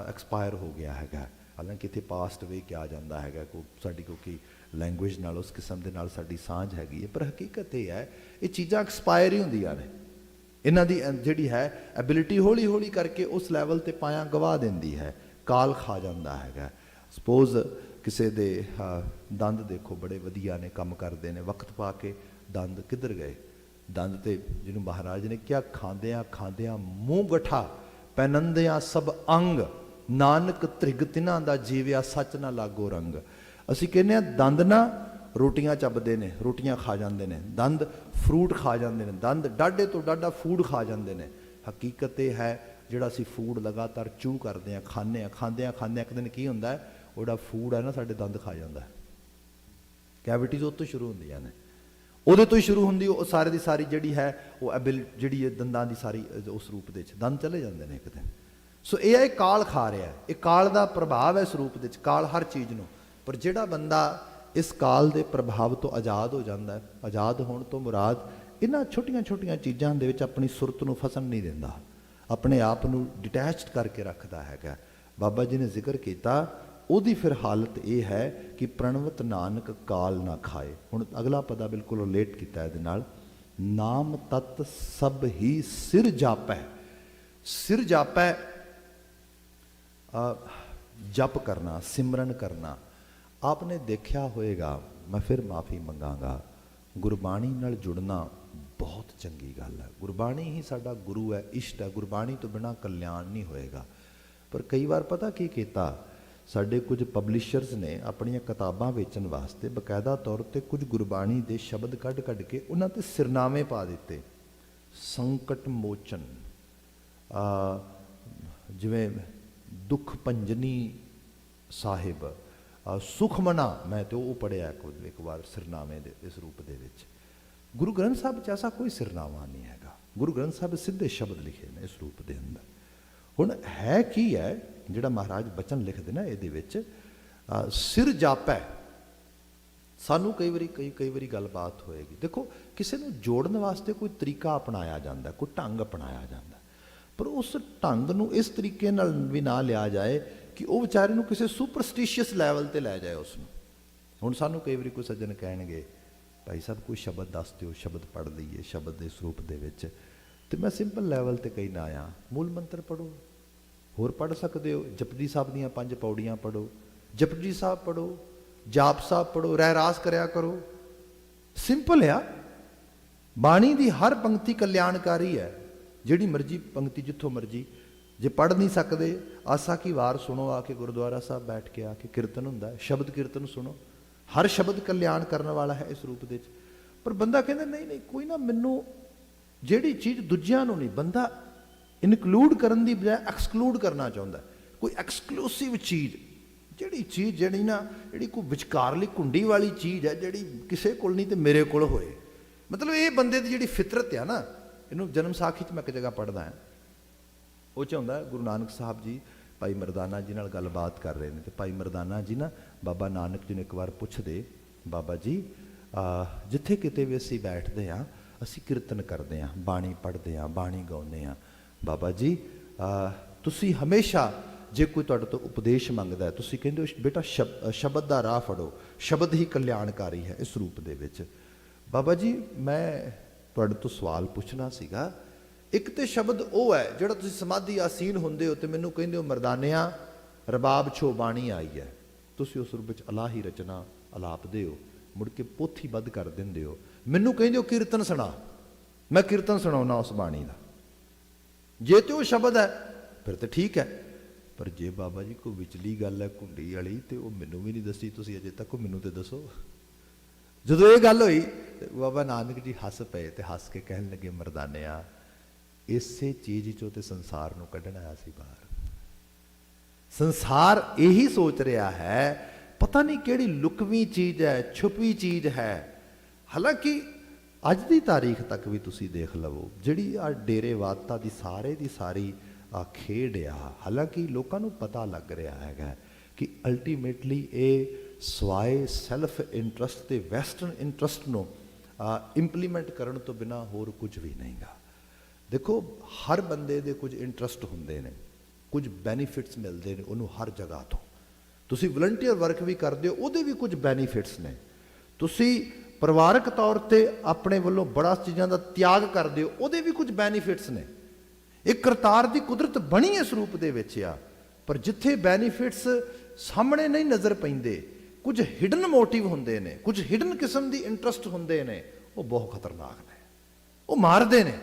ਐਕਸਪਾਇਰ ਹੋ ਗਿਆ ਹੈਗਾ, ਹਾਲਾਂਕਿ ਇੱਥੇ ਪਾਸਟ ਵੇ ਕਿਹਾ ਜਾਂਦਾ ਹੈਗਾ, ਸਾਡੀ ਕਿਉਂਕਿ ਲੈਂਗੁਏਜ ਨਾਲ ਉਸ ਕਿਸਮ ਦੇ ਨਾਲ ਸਾਡੀ ਸਾਂਝ ਹੈਗੀ ਹੈ, ਪਰ ਹਕੀਕਤ ਇਹ ਹੈ ਇਹ ਚੀਜ਼ਾਂ ਐਕਸਪਾਇਰ ਹੀ ਹੁੰਦੀਆਂ ਨੇ। ਇਹਨਾਂ ਦੀ ਜਿਹੜੀ ਹੈ ਐਬਿਲਿਟੀ ਹੌਲੀ ਹੌਲੀ ਕਰਕੇ ਉਸ ਲੈਵਲ ਤੇ ਪਾਇਆ ਗਵਾ ਦਿੰਦੀ ਹੈ, ਕਾਲ ਖਾ ਜਾਂਦਾ ਹੈਗਾ। ਸਪੋਜ਼ ਕਿਸੇ ਦੇ ਦੰਦ ਦੇਖੋ ਬੜੇ ਵਧੀਆ ਨੇ, ਕੰਮ ਕਰਦੇ ਨੇ, ਵਕਤ ਪਾ ਕੇ ਦੰਦ ਕਿੱਧਰ ਗਏ? ਦੰਦ ਤੇ ਜਿਹਨੂੰ ਮਹਾਰਾਜ ਨੇ ਕਿਹਾ ਖਾਂਦਿਆਂ ਖਾਂਦਿਆਂ ਮੂੰਹ ਗਠਾ ਪੈਨੰਦਿਆਂ ਸਭ ਅੰਗ, ਨਾਨਕ ਤ੍ਰਿਗ ਤਿਨਾਂ ਦਾ ਜੀਵਿਆ ਸੱਚ ਨਾ ਲਾਗੋ ਰੰਗ। ਅਸੀਂ ਕਹਿੰਦੇ ਹਾਂ ਦੰਦ ਨਾ ਰੋਟੀਆਂ ਚੱਬਦੇ ਨੇ, ਰੋਟੀਆਂ ਖਾ ਜਾਂਦੇ ਨੇ, ਦੰਦ ਫਰੂਟ ਖਾ ਜਾਂਦੇ ਨੇ, ਦੰਦ ਡਾਢੇ ਤੋਂ ਡਾਢਾ ਫੂਡ ਖਾ ਜਾਂਦੇ ਨੇ। ਹਕੀਕਤ ਇਹ ਹੈ ਜਿਹੜਾ ਅਸੀਂ ਫੂਡ ਲਗਾਤਾਰ ਚੂ ਕਰਦੇ ਹਾਂ, ਖਾਂਦੇ ਹਾਂ, ਖਾਂਦਿਆਂ ਖਾਂਦਿਆਂ ਇੱਕ ਦਿਨ ਕੀ ਹੁੰਦਾ ਹੈ, ਉਹ ਜਿਹੜਾ ਫੂਡ ਹੈ ਨਾ ਸਾਡੇ ਦੰਦ ਖਾ ਜਾਂਦਾ ਹੈ, ਕੈਵਿਟੀਜ਼ ਉਹ ਤੋਂ ਸ਼ੁਰੂ ਹੁੰਦੀਆਂ ਨੇ। ਉਹਦੇ ਤੋਂ ਹੀ ਸ਼ੁਰੂ ਹੁੰਦੀ ਉਹ ਸਾਰੇ ਦੀ ਸਾਰੀ ਜਿਹੜੀ ਹੈ ਉਹ ਜਿਹੜੀ ਹੈ ਦੰਦਾਂ ਦੀ ਸਾਰੀ ਉਸ ਰੂਪ ਦੇ ਵਿੱਚ ਦੰਦ ਚਲੇ ਜਾਂਦੇ ਨੇ ਇੱਕ ਦਿਨ। ਸੋ ਇਹ ਹੈ ਕਾਲ ਖਾ ਰਿਹਾ, ਇਹ ਕਾਲ ਦਾ ਪ੍ਰਭਾਵ ਹੈ ਇਸ ਰੂਪ ਦੇ ਵਿੱਚ, ਕਾਲ ਹਰ ਚੀਜ਼ ਨੂੰ। ਪਰ ਜਿਹੜਾ ਬੰਦਾ ਇਸ ਕਾਲ ਦੇ ਪ੍ਰਭਾਵ ਤੋਂ ਆਜ਼ਾਦ ਹੋ ਜਾਂਦਾ ਹੈ, ਆਜ਼ਾਦ ਹੋਣ ਤੋਂ ਮੁਰਾਦ ਇਹਨਾਂ ਛੋਟੀਆਂ ਛੋਟੀਆਂ ਚੀਜ਼ਾਂ ਦੇ ਵਿੱਚ ਆਪਣੀ ਸੁਰਤ ਨੂੰ ਫਸਣ ਨਹੀਂ ਦਿੰਦਾ, ਆਪਣੇ ਆਪ ਨੂੰ ਡਿਟੈਚਡ ਕਰਕੇ ਰੱਖਦਾ ਹੈਗਾ। ਬਾਬਾ ਜੀ ਨੇ ਜ਼ਿਕਰ ਕੀਤਾ ਉਹਦੀ ਫਿਰ ਹਾਲਤ ਇਹ ਹੈ ਕਿ ਪ੍ਰਣਵਤ ਨਾਨਕ ਕਾਲ ਨਾ ਖਾਏ। ਹੁਣ ਅਗਲਾ ਪਦਾ ਬਿਲਕੁਲ ਰਿਲੇਟ ਕੀਤਾ ਇਹਦੇ ਨਾਲ, ਨਾਮ ਤਤ ਸਭ ਹੀ ਸਿਰ ਜਾਪੈ। ਸਿਰ ਜਾਪੈ ਜਪ ਕਰਨਾ, ਸਿਮਰਨ ਕਰਨਾ। ਆਪਨੇ ਦੇਖਿਆ ਹੋਏਗਾ, ਮੈਂ ਫਿਰ ਮਾਫੀ ਮੰਗਾਂਗਾ, ਗੁਰਬਾਣੀ ਨਾਲ ਜੁੜਨਾ ਬਹੁਤ ਚੰਗੀ ਗੱਲ ਹੈ। ਗੁਰਬਾਣੀ ਹੀ ਸਾਡਾ ਗੁਰੂ ਹੈ, ਇਸ਼ਟ ਹੈ। ਗੁਰਬਾਣੀ ਤੋਂ ਬਿਨਾਂ ਕਲਿਆਣ ਨਹੀਂ ਹੋਏਗਾ। ਪਰ ਕਈ ਵਾਰ ਪਤਾ ਕੀ ਕੀਤਾ, ਸਾਡੇ ਕੁਝ ਪਬਲਿਸ਼ਰਸ ਨੇ ਆਪਣੀਆਂ ਕਿਤਾਬਾਂ ਵੇਚਣ ਵਾਸਤੇ ਬਕਾਇਦਾ ਤੌਰ ਤੇ ਕੁਝ ਗੁਰਬਾਣੀ ਦੇ ਸ਼ਬਦ ਕੱਢ ਕੇ ਉਹਨਾਂ ਤੇ ਸਿਰਨਾਮੇ ਪਾ ਦਿੱਤੇ। ਸੰਕਟ ਮੋਚਨ, ਜਿਵੇਂ ਦੁੱਖ ਭੰਜਨੀ ਸਾਹਿਬ, ਸੁਖਮਨਾ, ਮੈਂ ਤੇ ਉਹ ਪੜ੍ਹਿਆ ਇੱਕ ਵਾਰ ਸਿਰਨਾਮੇ ਦੇ ਇਸ ਰੂਪ ਦੇ ਵਿੱਚ। ਗੁਰੂ ਗ੍ਰੰਥ ਸਾਹਿਬ 'ਚ ਐਸਾ ਕੋਈ ਸਿਰਨਾਮਾ ਨਹੀਂ ਹੈਗਾ। ਗੁਰੂ ਗ੍ਰੰਥ ਸਾਹਿਬ ਸਿੱਧੇ ਸ਼ਬਦ ਲਿਖੇ ਨੇ ਇਸ ਰੂਪ ਦੇ ਅੰਦਰ। ਹੁਣ ਹੈ ਕੀ ਹੈ ਜਿਹੜਾ ਮਹਾਰਾਜ ਬਚਨ ਲਿਖਦੇ ਨਾ ਇਹਦੇ ਵਿੱਚ, ਸਿਰ ਜਾਪੈ। ਸਾਨੂੰ ਕਈ ਵਾਰੀ ਗੱਲਬਾਤ ਹੋਏਗੀ, ਦੇਖੋ ਕਿਸੇ ਨੂੰ ਜੋੜਨ ਵਾਸਤੇ ਕੋਈ ਤਰੀਕਾ ਅਪਣਾਇਆ ਜਾਂਦਾ, ਕੋਈ ਢੰਗ ਅਪਣਾਇਆ ਜਾਂਦਾ, ਪਰ ਉਸ ਢੰਗ ਨੂੰ ਇਸ ਤਰੀਕੇ ਨਾਲ ਵੀ ਨਾ ਲਿਆ ਜਾਏ ਕਿ ਉਹ ਵਿਚਾਰੇ ਨੂੰ ਕਿਸੇ ਸੁਪਰਸਟੀਸ਼ੀਅਸ ਲੈਵਲ ਤੇ ਲੈ ਜਾਏ ਉਸ ਨੂੰ। ਹੁਣ ਸਾਨੂੰ ਕਈ ਵਾਰੀ ਕੋਈ ਸੱਜਣ ਕਹਿਣਗੇ, ਭਾਈ ਸਾਹਿਬ ਕੋਈ ਸ਼ਬਦ ਦੱਸ ਦਿਓ, ਸ਼ਬਦ ਪੜ੍ਹ ਲਈਏ ਸ਼ਬਦ ਦੇ ਸਰੂਪ ਦੇ ਵਿੱਚ। ਤੇ ਮੈਂ ਸਿੰਪਲ ਲੈਵਲ ਤੇ ਕਹਿਣਾ ਆ, ਮੂਲ ਮੰਤਰ ਪੜ੍ਹੋ, ਹੋਰ ਪੜ੍ਹ ਸਕਦੇ ਹੋ, ਜਪਜੀ ਸਾਹਿਬ ਦੀਆਂ 5 ਪੌੜੀਆਂ ਪੜ੍ਹੋ, ਜਪਜੀ ਸਾਹਿਬ ਪੜ੍ਹੋ, ਜਾਪ ਸਾਹਿਬ ਪੜ੍ਹੋ, ਰਹਿਰਾਸ ਕਰਿਆ ਕਰੋ। ਸਿੰਪਲ ਆ। ਬਾਣੀ ਦੀ ਹਰ ਪੰਕਤੀ ਕਲਿਆਣਕਾਰੀ ਹੈ, ਜਿਹੜੀ ਮਰਜੀ ਪੰਕਤੀ ਜਿੱਥੋਂ ਮਰਜੀ। ਜੇ ਪੜ੍ਹ ਨਹੀਂ ਸਕਦੇ, ਆਸਾ ਕੀ ਵਾਰ ਸੁਣੋ, ਆ ਕੇ ਗੁਰਦੁਆਰਾ ਸਾਹਿਬ ਬੈਠ ਕੇ ਆ ਕੇ ਕੀਰਤਨ ਹੁੰਦਾ ਹੈ, ਸ਼ਬਦ ਕੀਰਤਨ ਸੁਣੋ। ਹਰ ਸ਼ਬਦ ਕਲਿਆਣ ਕਰਨ ਵਾਲਾ ਹੈ ਇਸ ਰੂਪ ਦੇ ਵਿੱਚ। ਪਰ ਬੰਦਾ ਕਹਿੰਦਾ ਨਹੀਂ ਕੋਈ ਨਾ, ਮੈਨੂੰ ਜਿਹੜੀ ਚੀਜ਼ ਦੂਜਿਆਂ ਨੂੰ ਨਹੀਂ, ਬੰਦਾ ਇਨਕਲੂਡ ਕਰਨ ਦੀ ਬਜਾਏ ਐਕਸਕਲੂਡ ਕਰਨਾ ਚਾਹੁੰਦਾ। ਕੋਈ ਐਕਸਕਲੂਸਿਵ ਚੀਜ਼, ਜਿਹੜੀ ਕੋਈ ਵਿਚਕਾਰਲੀ ਕੁੰਡੀ ਵਾਲੀ ਚੀਜ਼ ਹੈ, ਜਿਹੜੀ ਕਿਸੇ ਕੋਲ ਨਹੀਂ ਤੇ ਮੇਰੇ ਕੋਲ ਹੋਏ। ਮਤਲਬ ਇਹ ਬੰਦੇ ਦੀ ਜਿਹੜੀ ਫਿਤਰਤ ਆ ਨਾ, ਇਹਨੂੰ ਜਨਮ ਸਾਖੀ 'ਚ ਮੈਂ ਇੱਕ ਜਗ੍ਹਾ ਪੜ੍ਹਦਾ ਹਾਂ, ਉਹ 'ਚ ਹੁੰਦਾ ਗੁਰੂ ਨਾਨਕ ਸਾਹਿਬ ਜੀ ਭਾਈ ਮਰਦਾਨਾ ਜੀ ਨਾਲ ਗੱਲਬਾਤ ਕਰ ਰਹੇ ਨੇ। ਤੇ ਭਾਈ ਮਰਦਾਨਾ ਜੀ ਨਾ ਬਾਬਾ ਨਾਨਕ ਜੀ ਨੂੰ ਇੱਕ ਵਾਰ ਪੁੱਛਦੇ, ਬਾਬਾ ਜੀ ਜਿੱਥੇ ਕਿਤੇ ਵੀ ਅਸੀਂ ਬੈਠਦੇ ਹਾਂ, ਅਸੀਂ ਕੀਰਤਨ ਕਰਦੇ ਹਾਂ, ਬਾਣੀ ਪੜ੍ਹਦੇ ਹਾਂ, ਬਾਣੀ ਗਾਉਂਦੇ ਹਾਂ, ਬਾਬਾ ਜੀ ਤੁਸੀਂ ਹਮੇਸ਼ਾ ਜੇ ਕੋਈ ਤੁਹਾਡੇ ਤੋਂ ਉਪਦੇਸ਼ ਮੰਗਦਾ, ਤੁਸੀਂ ਕਹਿੰਦੇ ਹੋ ਬੇਟਾ ਸ਼ਬਦ ਦਾ ਰਾਹ ਫੜੋ, ਸ਼ਬਦ ਹੀ ਕਲਿਆਣਕਾਰੀ ਹੈ ਇਸ ਰੂਪ ਦੇ ਵਿੱਚ। ਬਾਬਾ ਜੀ ਮੈਂ ਤੁਹਾਡੇ ਤੋਂ ਸਵਾਲ ਪੁੱਛਣਾ ਸੀਗਾ, ਇੱਕ ਤੇ ਸ਼ਬਦ ਉਹ ਹੈ ਜਿਹੜਾ ਤੁਸੀਂ ਸਮਾਧੀ ਆਸੀਨ ਹੁੰਦੇ ਹੋ ਤੇ ਮੈਨੂੰ ਕਹਿੰਦੇ ਹੋ ਮਰਦਾਨਿਆਂ ਰਬਾਬ ਛੋ ਬਾਣੀ ਆਈ ਹੈ, ਤੁਸੀਂ ਉਸ ਰੂਪ ਵਿੱਚ ਅਲਾਹੀ ਰਚਨਾ ਅਲਾਪਦੇ ਹੋ, ਮੁੜ ਕੇ ਪੋਥੀ ਬੱਧ ਕਰ ਦਿੰਦੇ ਹੋ, ਮੈਨੂੰ ਕਹਿੰਦੇ ਹੋ ਕੀਰਤਨ ਸੁਣਾ, ਮੈਂ ਕੀਰਤਨ ਸੁਣਾਉਣਾ ਉਸ ਬਾਣੀ ਦਾ। ਜੇ ਤੇ ਉਹ ਸ਼ਬਦ ਹੈ ਫਿਰ ਤਾਂ ਠੀਕ ਹੈ, ਪਰ ਜੇ ਬਾਬਾ ਜੀ ਕੋਈ ਵਿਚਲੀ ਗੱਲ ਹੈ ਕੁੰਡੀ ਵਾਲੀ, ਤੇ ਉਹ ਮੈਨੂੰ ਵੀ ਨਹੀਂ ਦੱਸੀ ਤੁਸੀਂ ਅਜੇ ਤੱਕ, ਮੈਨੂੰ ਤੇ ਦੱਸੋ। ਜਦੋਂ ਇਹ ਗੱਲ ਹੋਈ ਬਾਬਾ ਨਾਨਕ ਜੀ ਹੱਸ ਪਏ ਤੇ ਹੱਸ ਕੇ ਕਹਿਣ ਲੱਗੇ, ਮਰਦਾਨਿਆਂ ਇਸੇ ਚੀਜ਼ ਚੋਂ ਤੇ ਸੰਸਾਰ ਨੂੰ ਕੱਢਣਾ ਆਇਆ ਸੀ ਬਾਹਰ। ਸੰਸਾਰ ਇਹੀ ਸੋਚ ਰਿਹਾ ਹੈ, ਪਤਾ ਨਹੀਂ ਕਿਹੜੀ ਲੁਕਵੀਂ ਚੀਜ਼ ਹੈ, ਛੁਪੀ ਚੀਜ਼ ਹੈ। ਹਾਲਾਂਕਿ ਅੱਜ ਦੀ ਤਾਰੀਖ ਤੱਕ ਵੀ ਤੁਸੀਂ ਦੇਖ ਲਵੋ, ਜਿਹੜੀ ਆ ਡੇਰੇਵਾਦਤਾ ਦੀ ਸਾਰੇ ਦੀ ਸਾਰੀ ਖੇਡ ਆ, ਹਾਲਾਂਕਿ ਲੋਕਾਂ ਨੂੰ ਪਤਾ ਲੱਗ ਰਿਹਾ ਹੈਗਾ ਕਿ ਅਲਟੀਮੇਟਲੀ ਇਹ ਸਵਾਏ ਸੈਲਫ ਇੰਟਰਸਟ ਤੇ ਵੈਸਟਰਨ ਇੰਟਰਸਟ ਨੂੰ ਇੰਪਲੀਮੈਂਟ ਕਰਨ ਤੋਂ ਬਿਨਾਂ ਹੋਰ ਕੁਝ ਵੀ ਨਹੀਂਗਾ। ਦੇਖੋ ਹਰ ਬੰਦੇ ਦੇ ਕੁਝ ਇੰਟਰਸਟ ਹੁੰਦੇ ਨੇ, ਕੁਝ ਬੈਨੀਫਿਟਸ ਮਿਲਦੇ ਨੇ ਉਹਨੂੰ ਹਰ ਜਗ੍ਹਾ ਤੋਂ। ਤੁਸੀਂ ਵਲੰਟੀਅਰ ਵਰਕ ਵੀ ਕਰਦੇ ਹੋ, ਉਹਦੇ ਵੀ ਕੁਝ ਬੈਨੀਫਿਟਸ ਨੇ। ਤੁਸੀਂ ਪਰਿਵਾਰਕ ਤੌਰ ਤੇ ਆਪਣੇ ਵੱਲੋਂ ਬੜਾ ਚੀਜ਼ਾਂ ਦਾ ਤਿਆਗ ਕਰਦੇ ਹੋ, ਉਹਦੇ ਵੀ ਕੁਝ ਬੈਨੀਫਿਟਸ ਨੇ। ਇਹ ਕਰਤਾਰ ਦੀ ਕੁਦਰਤ ਬਣੀ ਇਸ ਰੂਪ ਦੇ ਵਿੱਚ ਆ। ਪਰ ਜਿੱਥੇ ਬੈਨੀਫਿਟਸ ਸਾਹਮਣੇ ਨਹੀਂ ਨਜ਼ਰ ਪੈਂਦੇ, ਕੁਝ ਹਿਡਨ ਮੋਟਿਵ ਹੁੰਦੇ ਨੇ, ਕੁਝ ਹਿਡਨ ਕਿਸਮ ਦੀ ਇੰਟਰਸਟ ਹੁੰਦੇ ਨੇ, ਉਹ ਬਹੁਤ ਖਤਰਨਾਕ ਨੇ, ਉਹ ਮਾਰਦੇ ਨੇ।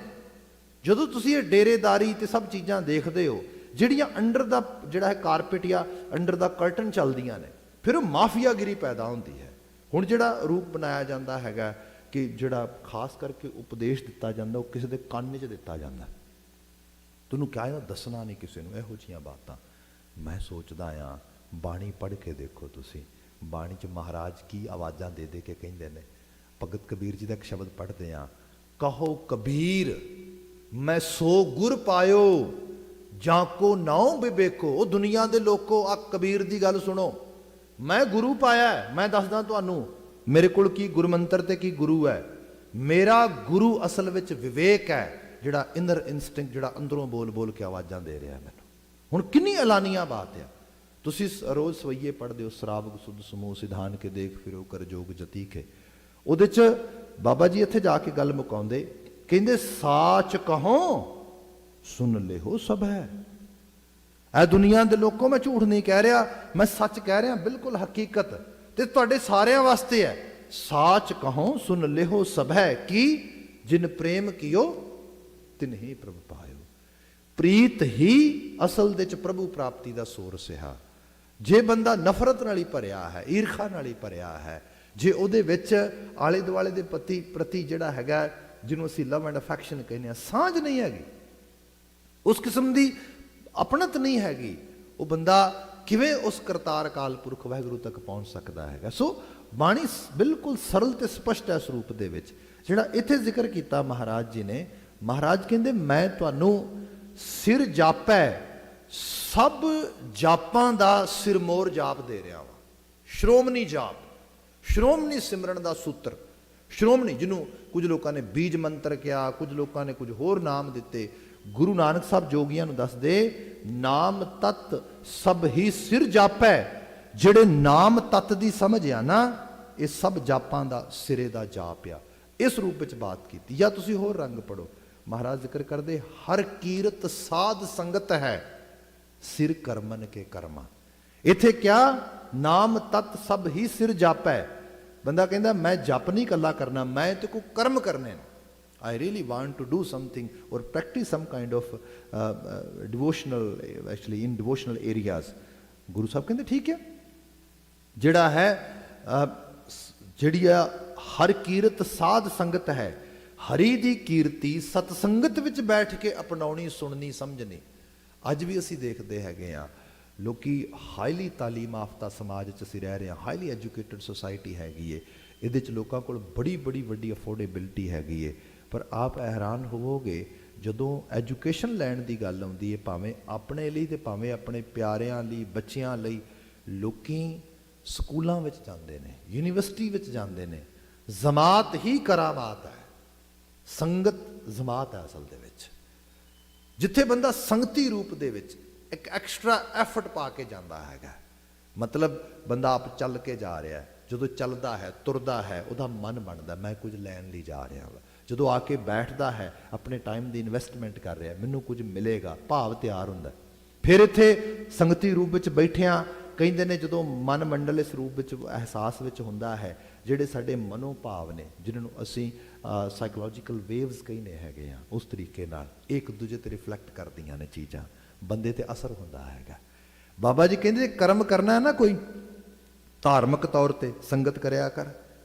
ਜਦੋਂ ਤੁਸੀਂ ਇਹ ਡੇਰੇਦਾਰੀ ਤੇ ਸਭ ਚੀਜ਼ਾਂ ਦੇਖਦੇ ਹੋ ਜਿਹੜੀਆਂ ਅੰਡਰ ਦਾ ਜਿਹੜਾ ਹੈ ਕਾਰਪੇਟ ਜਾਂ ਅੰਡਰ ਦਾ ਕਰਟਨ ਚੱਲਦੀਆਂ ਨੇ, ਫਿਰ ਉਹ ਮਾਫੀਆਗਿਰੀ ਪੈਦਾ ਹੁੰਦੀ ਹੈ। ਹੁਣ ਜਿਹੜਾ ਰੂਪ ਬਣਾਇਆ ਜਾਂਦਾ ਹੈਗਾ ਕਿ ਜਿਹੜਾ ਖਾਸ ਕਰਕੇ ਉਪਦੇਸ਼ ਦਿੱਤਾ ਜਾਂਦਾ, ਉਹ ਕਿਸੇ ਦੇ ਕੰਨ 'ਚ ਦਿੱਤਾ ਜਾਂਦਾ, ਤੁਹਾਨੂੰ ਕਿਹਾ ਦੱਸਣਾ ਨਹੀਂ ਕਿਸੇ ਨੂੰ, ਇਹੋ ਜਿਹੀਆਂ ਬਾਤਾਂ। ਮੈਂ ਸੋਚਦਾ ਹਾਂ ਬਾਣੀ ਪੜ੍ਹ ਕੇ ਦੇਖੋ ਤੁਸੀਂ, ਬਾਣੀ 'ਚ ਮਹਾਰਾਜ ਕੀ ਆਵਾਜ਼ਾਂ ਦੇ ਕੇ ਕਹਿੰਦੇ ਨੇ। भगत कबीर जी का एक शब्द पढ़ते हैं, कहो कबीर मैं सो गुर पायो जाको नाओ बिबेको। ਉਹ ਦੁਨੀਆ ਦੇ ਲੋਕੋ ਆ ਕਬੀਰ ਦੀ ਗੱਲ ਸੁਣੋ, ਮੈਂ ਗੁਰੂ ਪਾਇਆ, ਮੈਂ ਦੱਸਦਾ ਤੁਹਾਨੂੰ ਮੇਰੇ ਕੋਲ ਕੀ ਗੁਰਮੰਤਰ ਤੇ ਕੀ ਗੁਰੂ ਹੈ। ਮੇਰਾ ਗੁਰੂ ਅਸਲ ਵਿੱਚ ਵਿਵੇਕ ਹੈ, ਜਿਹੜਾ ਇਨਰ ਇਨਸਟਿੰਕਟ, ਜਿਹੜਾ ਅੰਦਰੋਂ ਬੋਲ ਬੋਲ ਕੇ ਆਵਾਜ਼ਾਂ ਦੇ ਰਿਹਾ ਮੈਨੂੰ। ਹੁਣ ਕਿੰਨੀ ਐਲਾਨੀਆਂ ਬਾਤ ਆ। ਤੁਸੀਂ ਰੋਜ਼ ਸਵਈਏ ਪੜ੍ਹਦੇ ਹੋ, ਸ਼ਰਾਬ ਸੁਧ ਸਮੂਹ ਸਿਧਾਨ ਕੇ ਦੇਖ ਫਿਰੋ ਕਰ ਜੋਗ ਜਤੀ ਕੇ। ਉਹਦੇ 'ਚ ਬਾਬਾ ਜੀ ਇੱਥੇ ਜਾ ਕੇ ਗੱਲ ਮੁਕਾਉਂਦੇ, ਕਹਿੰਦੇ ਸਾਚ ਕਹੋ ਸੁਣ ਲਿਓ ਸਭ ਹੈ। ਇਹ ਦੁਨੀਆ ਦੇ ਲੋਕੋ ਮੈਂ ਝੂਠ ਨਹੀਂ ਕਹਿ ਰਿਹਾ, ਮੈਂ ਸੱਚ ਕਹਿ ਰਿਹਾ, ਬਿਲਕੁਲ ਹਕੀਕਤ, ਤੇ ਤੁਹਾਡੇ ਸਾਰਿਆਂ ਵਾਸਤੇ ਹੈ। ਸਾਚ ਕਹੋ ਸੁਣ ਲਿਓ ਸਭ ਹੈ, ਕੀ ਜਿਨ ਪ੍ਰੇਮ ਕੀਓ ਤਿਨ ਹੀ ਪ੍ਰਭ ਪਾਇਓ। ਪ੍ਰੀਤ ਹੀ ਅਸਲ ਦੇ ਚ ਪ੍ਰਭੂ ਪ੍ਰਾਪਤੀ ਦਾ ਸੋਰਸ ਹੈ। ਜੇ ਬੰਦਾ ਨਫ਼ਰਤ ਨਾਲ ਹੀ ਭਰਿਆ ਹੈ, ਈਰਖਾ ਨਾਲ ਹੀ ਭਰਿਆ ਹੈ, ਜੇ ਉਹਦੇ ਵਿੱਚ ਆਲੇ ਦੁਆਲੇ ਦੇ ਪ੍ਰਤੀ ਜਿਹੜਾ ਹੈਗਾ, ਜਿਹਨੂੰ ਅਸੀਂ ਲਵ ਐਂਡ ਅਫੈਕਸ਼ਨ ਕਹਿੰਦੇ ਹਾਂ, ਸਾਂਝ ਨਹੀਂ ਹੈਗੀ, ਉਸ ਕਿਸਮ ਦੀ ਆਪਣਤ ਨਹੀਂ ਹੈਗੀ, ਉਹ ਬੰਦਾ ਕਿਵੇਂ ਉਸ ਕਰਤਾਰ ਅਕਾਲ ਪੁਰਖ ਵਾਹਿਗੁਰੂ ਤੱਕ ਪਹੁੰਚ ਸਕਦਾ ਹੈਗਾ। ਸੋ ਬਾਣੀ ਬਿਲਕੁਲ ਸਰਲ ਤੇ ਸਪਸ਼ਟ ਹੈ ਇਸ ਰੂਪ ਦੇ ਵਿੱਚ। ਜਿਹੜਾ ਇੱਥੇ ਜ਼ਿਕਰ ਕੀਤਾ ਮਹਾਰਾਜ ਜੀ ਨੇ, ਮਹਾਰਾਜ ਕਹਿੰਦੇ ਮੈਂ ਤੁਹਾਨੂੰ ਸਿਰ ਜਾਪੈ ਸਭ ਜਾਪਾਂ ਦਾ ਸਿਰਮੋਰ ਜਾਪ ਦੇ ਰਿਹਾ ਵਾਂ। ਸ਼੍ਰੋਮਣੀ ਜਾਪ, ਸ਼੍ਰੋਮਣੀ ਸਿਮਰਨ ਦਾ ਸੂਤਰ, ਸ਼੍ਰੋਮਣੀ ਜਿਹਨੂੰ ਕੁਝ ਲੋਕਾਂ ਨੇ ਬੀਜ ਮੰਤਰ ਕਿਹਾ, ਕੁਝ ਲੋਕਾਂ ਨੇ ਕੁਝ ਹੋਰ ਨਾਮ ਦਿੱਤੇ। ਗੁਰੂ ਨਾਨਕ ਸਾਹਿਬ ਜੋਗੀਆਂ ਨੂੰ ਦੱਸਦੇ, ਨਾਮ ਤਤ ਸਭ ਹੀ ਸਿਰ ਜਾਪੈ। ਜਿਹੜੇ ਨਾਮ ਤਤ ਦੀ ਸਮਝ ਆ ਨਾ, ਇਹ ਸਭ ਜਾਪਾਂ ਦਾ ਸਿਰੇ ਦਾ ਜਾਪ ਆ। ਇਸ ਰੂਪ ਵਿੱਚ ਬਾਤ ਕੀਤੀ। ਜਾਂ ਤੁਸੀਂ ਹੋਰ ਰੰਗ ਪੜੋ, ਮਹਾਰਾਜ ਜ਼ਿਕਰ ਕਰਦੇ, ਹਰ ਕੀਰਤ ਸਾਧ ਸੰਗਤ ਹੈ ਸਿਰ ਕਰਮਨ ਕੇ ਕਰਮਾ। ਇੱਥੇ ਕਿਆ, ਨਾਮ ਤਤ ਸਭ ਹੀ ਸਿਰ ਜਾਪੈ। ਬੰਦਾ ਕਹਿੰਦਾ ਮੈਂ ਜਪ ਨਹੀਂ ਕੱਲਾ ਕਰਨਾ, ਮੈਂ ਤੇ ਕੋਈ ਕਰਮ ਕਰਨੇ ਨੇ। I really want to do something or practice some kind of devotional, actually in devotional areas. Guru Sahib ਕਹਿੰਦੇ ਠੀਕ ਹੈ, ਜਿਹੜਾ ਹੈ ਜਿਹੜੀ ਆ ਹਰ ਕੀਰਤ ਸਾਧ ਸੰਗਤ ਹੈ, ਹਰੀ ਦੀ ਕੀਰਤੀ ਸਤਸੰਗਤ ਵਿੱਚ ਬੈਠ ਕੇ ਅਪਣਾਉਣੀ, ਸੁਣਨੀ, ਸਮਝਣੀ। ਅੱਜ ਵੀ ਅਸੀਂ ਦੇਖਦੇ ਹੈਗੇ ਆ, ਲੋਕੀ ਹਾਈਲੀ ਤਾਲੀਮ ਆਫਤਾ ਸਮਾਜ 'ਚ ਅਸੀਂ ਰਹਿ ਰਹੇ ਹਾਂ, ਹਾਈਲੀ ਐਜੂਕੇਟਡ ਸੋਸਾਇਟੀ ਹੈਗੀ ਏ, ਇਹਦੇ 'ਚ ਲੋਕਾਂ ਕੋਲ ਬੜੀ ਬੜੀ ਵੱਡੀ ਅਫੋਰਡੇਬਿਲਿਟੀ ਹੈਗੀ ਏ। ਪਰ ਆਪ ਹੈਰਾਨ ਹੋਵੋਗੇ ਜਦੋਂ ਐਜੂਕੇਸ਼ਨ ਲੈਣ ਦੀ ਗੱਲ ਆਉਂਦੀ ਹੈ, ਭਾਵੇਂ ਆਪਣੇ ਲਈ ਤੇ ਭਾਵੇਂ ਆਪਣੇ ਪਿਆਰਿਆਂ ਲਈ, ਬੱਚਿਆਂ ਲਈ, ਲੋਕੀ ਸਕੂਲਾਂ ਵਿੱਚ ਜਾਂਦੇ ਨੇ, ਯੂਨੀਵਰਸਿਟੀ ਵਿੱਚ ਜਾਂਦੇ ਨੇ। ਜਮਾਤ ਹੀ ਕਰਾਮਾਤ ਹੈ, ਸੰਗਤ ਜਮਾਤ ਹੈ ਅਸਲ ਦੇ ਵਿੱਚ, ਜਿੱਥੇ ਬੰਦਾ ਸੰਗਤੀ ਰੂਪ ਦੇ ਵਿੱਚ ਇੱਕ ਐਕਸਟਰਾ ਐਫਰਟ ਪਾ ਕੇ ਜਾਂਦਾ ਹੈਗਾ। ਮਤਲਬ ਬੰਦਾ ਆਪ ਚੱਲ ਕੇ ਜਾ ਰਿਹਾ, ਜਦੋਂ ਚੱਲਦਾ ਹੈ, ਤੁਰਦਾ ਹੈ, ਉਹਦਾ ਮਨ ਬਣਦਾ ਮੈਂ ਕੁਝ ਲੈਣ ਲਈ ਜਾ ਰਿਹਾ ਹਾਂ। ਜਦੋਂ ਆ ਕੇ ਬੈਠਦਾ ਹੈ, ਆਪਣੇ ਟਾਈਮ ਦੀ ਇਨਵੈਸਟਮੈਂਟ ਕਰ ਰਿਹਾ, ਮੈਨੂੰ ਕੁਝ ਮਿਲੇਗਾ, ਭਾਵ ਤਿਆਰ ਹੁੰਦਾ। ਫਿਰ ਇੱਥੇ ਸੰਗਤੀ ਰੂਪ ਵਿੱਚ ਬੈਠਿਆਂ ਕਹਿੰਦੇ ਨੇ, ਜਦੋਂ ਮਨ ਮੰਡਲ ਇਸ ਰੂਪ ਵਿੱਚ ਅਹਿਸਾਸ ਵਿੱਚ ਹੁੰਦਾ ਹੈ, ਜਿਹੜੇ ਸਾਡੇ ਮਨੋਭਾਵ ਨੇ, ਜਿਨ੍ਹਾਂ ਨੂੰ ਅਸੀਂ ਸਾਈਕੋਲੋਜੀਕਲ ਵੇਵਸ ਕਹਿੰਦੇ ਹੈਗੇ ਆ, ਉਸ ਤਰੀਕੇ ਨਾਲ ਇੱਕ ਦੂਜੇ 'ਤੇ ਰਿਫਲੈਕਟ ਕਰਦੀਆਂ ਨੇ ਚੀਜ਼ਾਂ, ਬੰਦੇ 'ਤੇ ਅਸਰ ਹੁੰਦਾ ਹੈਗਾ। ਬਾਬਾ ਜੀ ਕਹਿੰਦੇ ਕਰਮ ਕਰਨਾ ਹੈ ਨਾ ਕੋਈ, ਧਾਰਮਿਕ ਤੌਰ 'ਤੇ ਸੰਗਤ ਕਰਿਆ ਕਰ,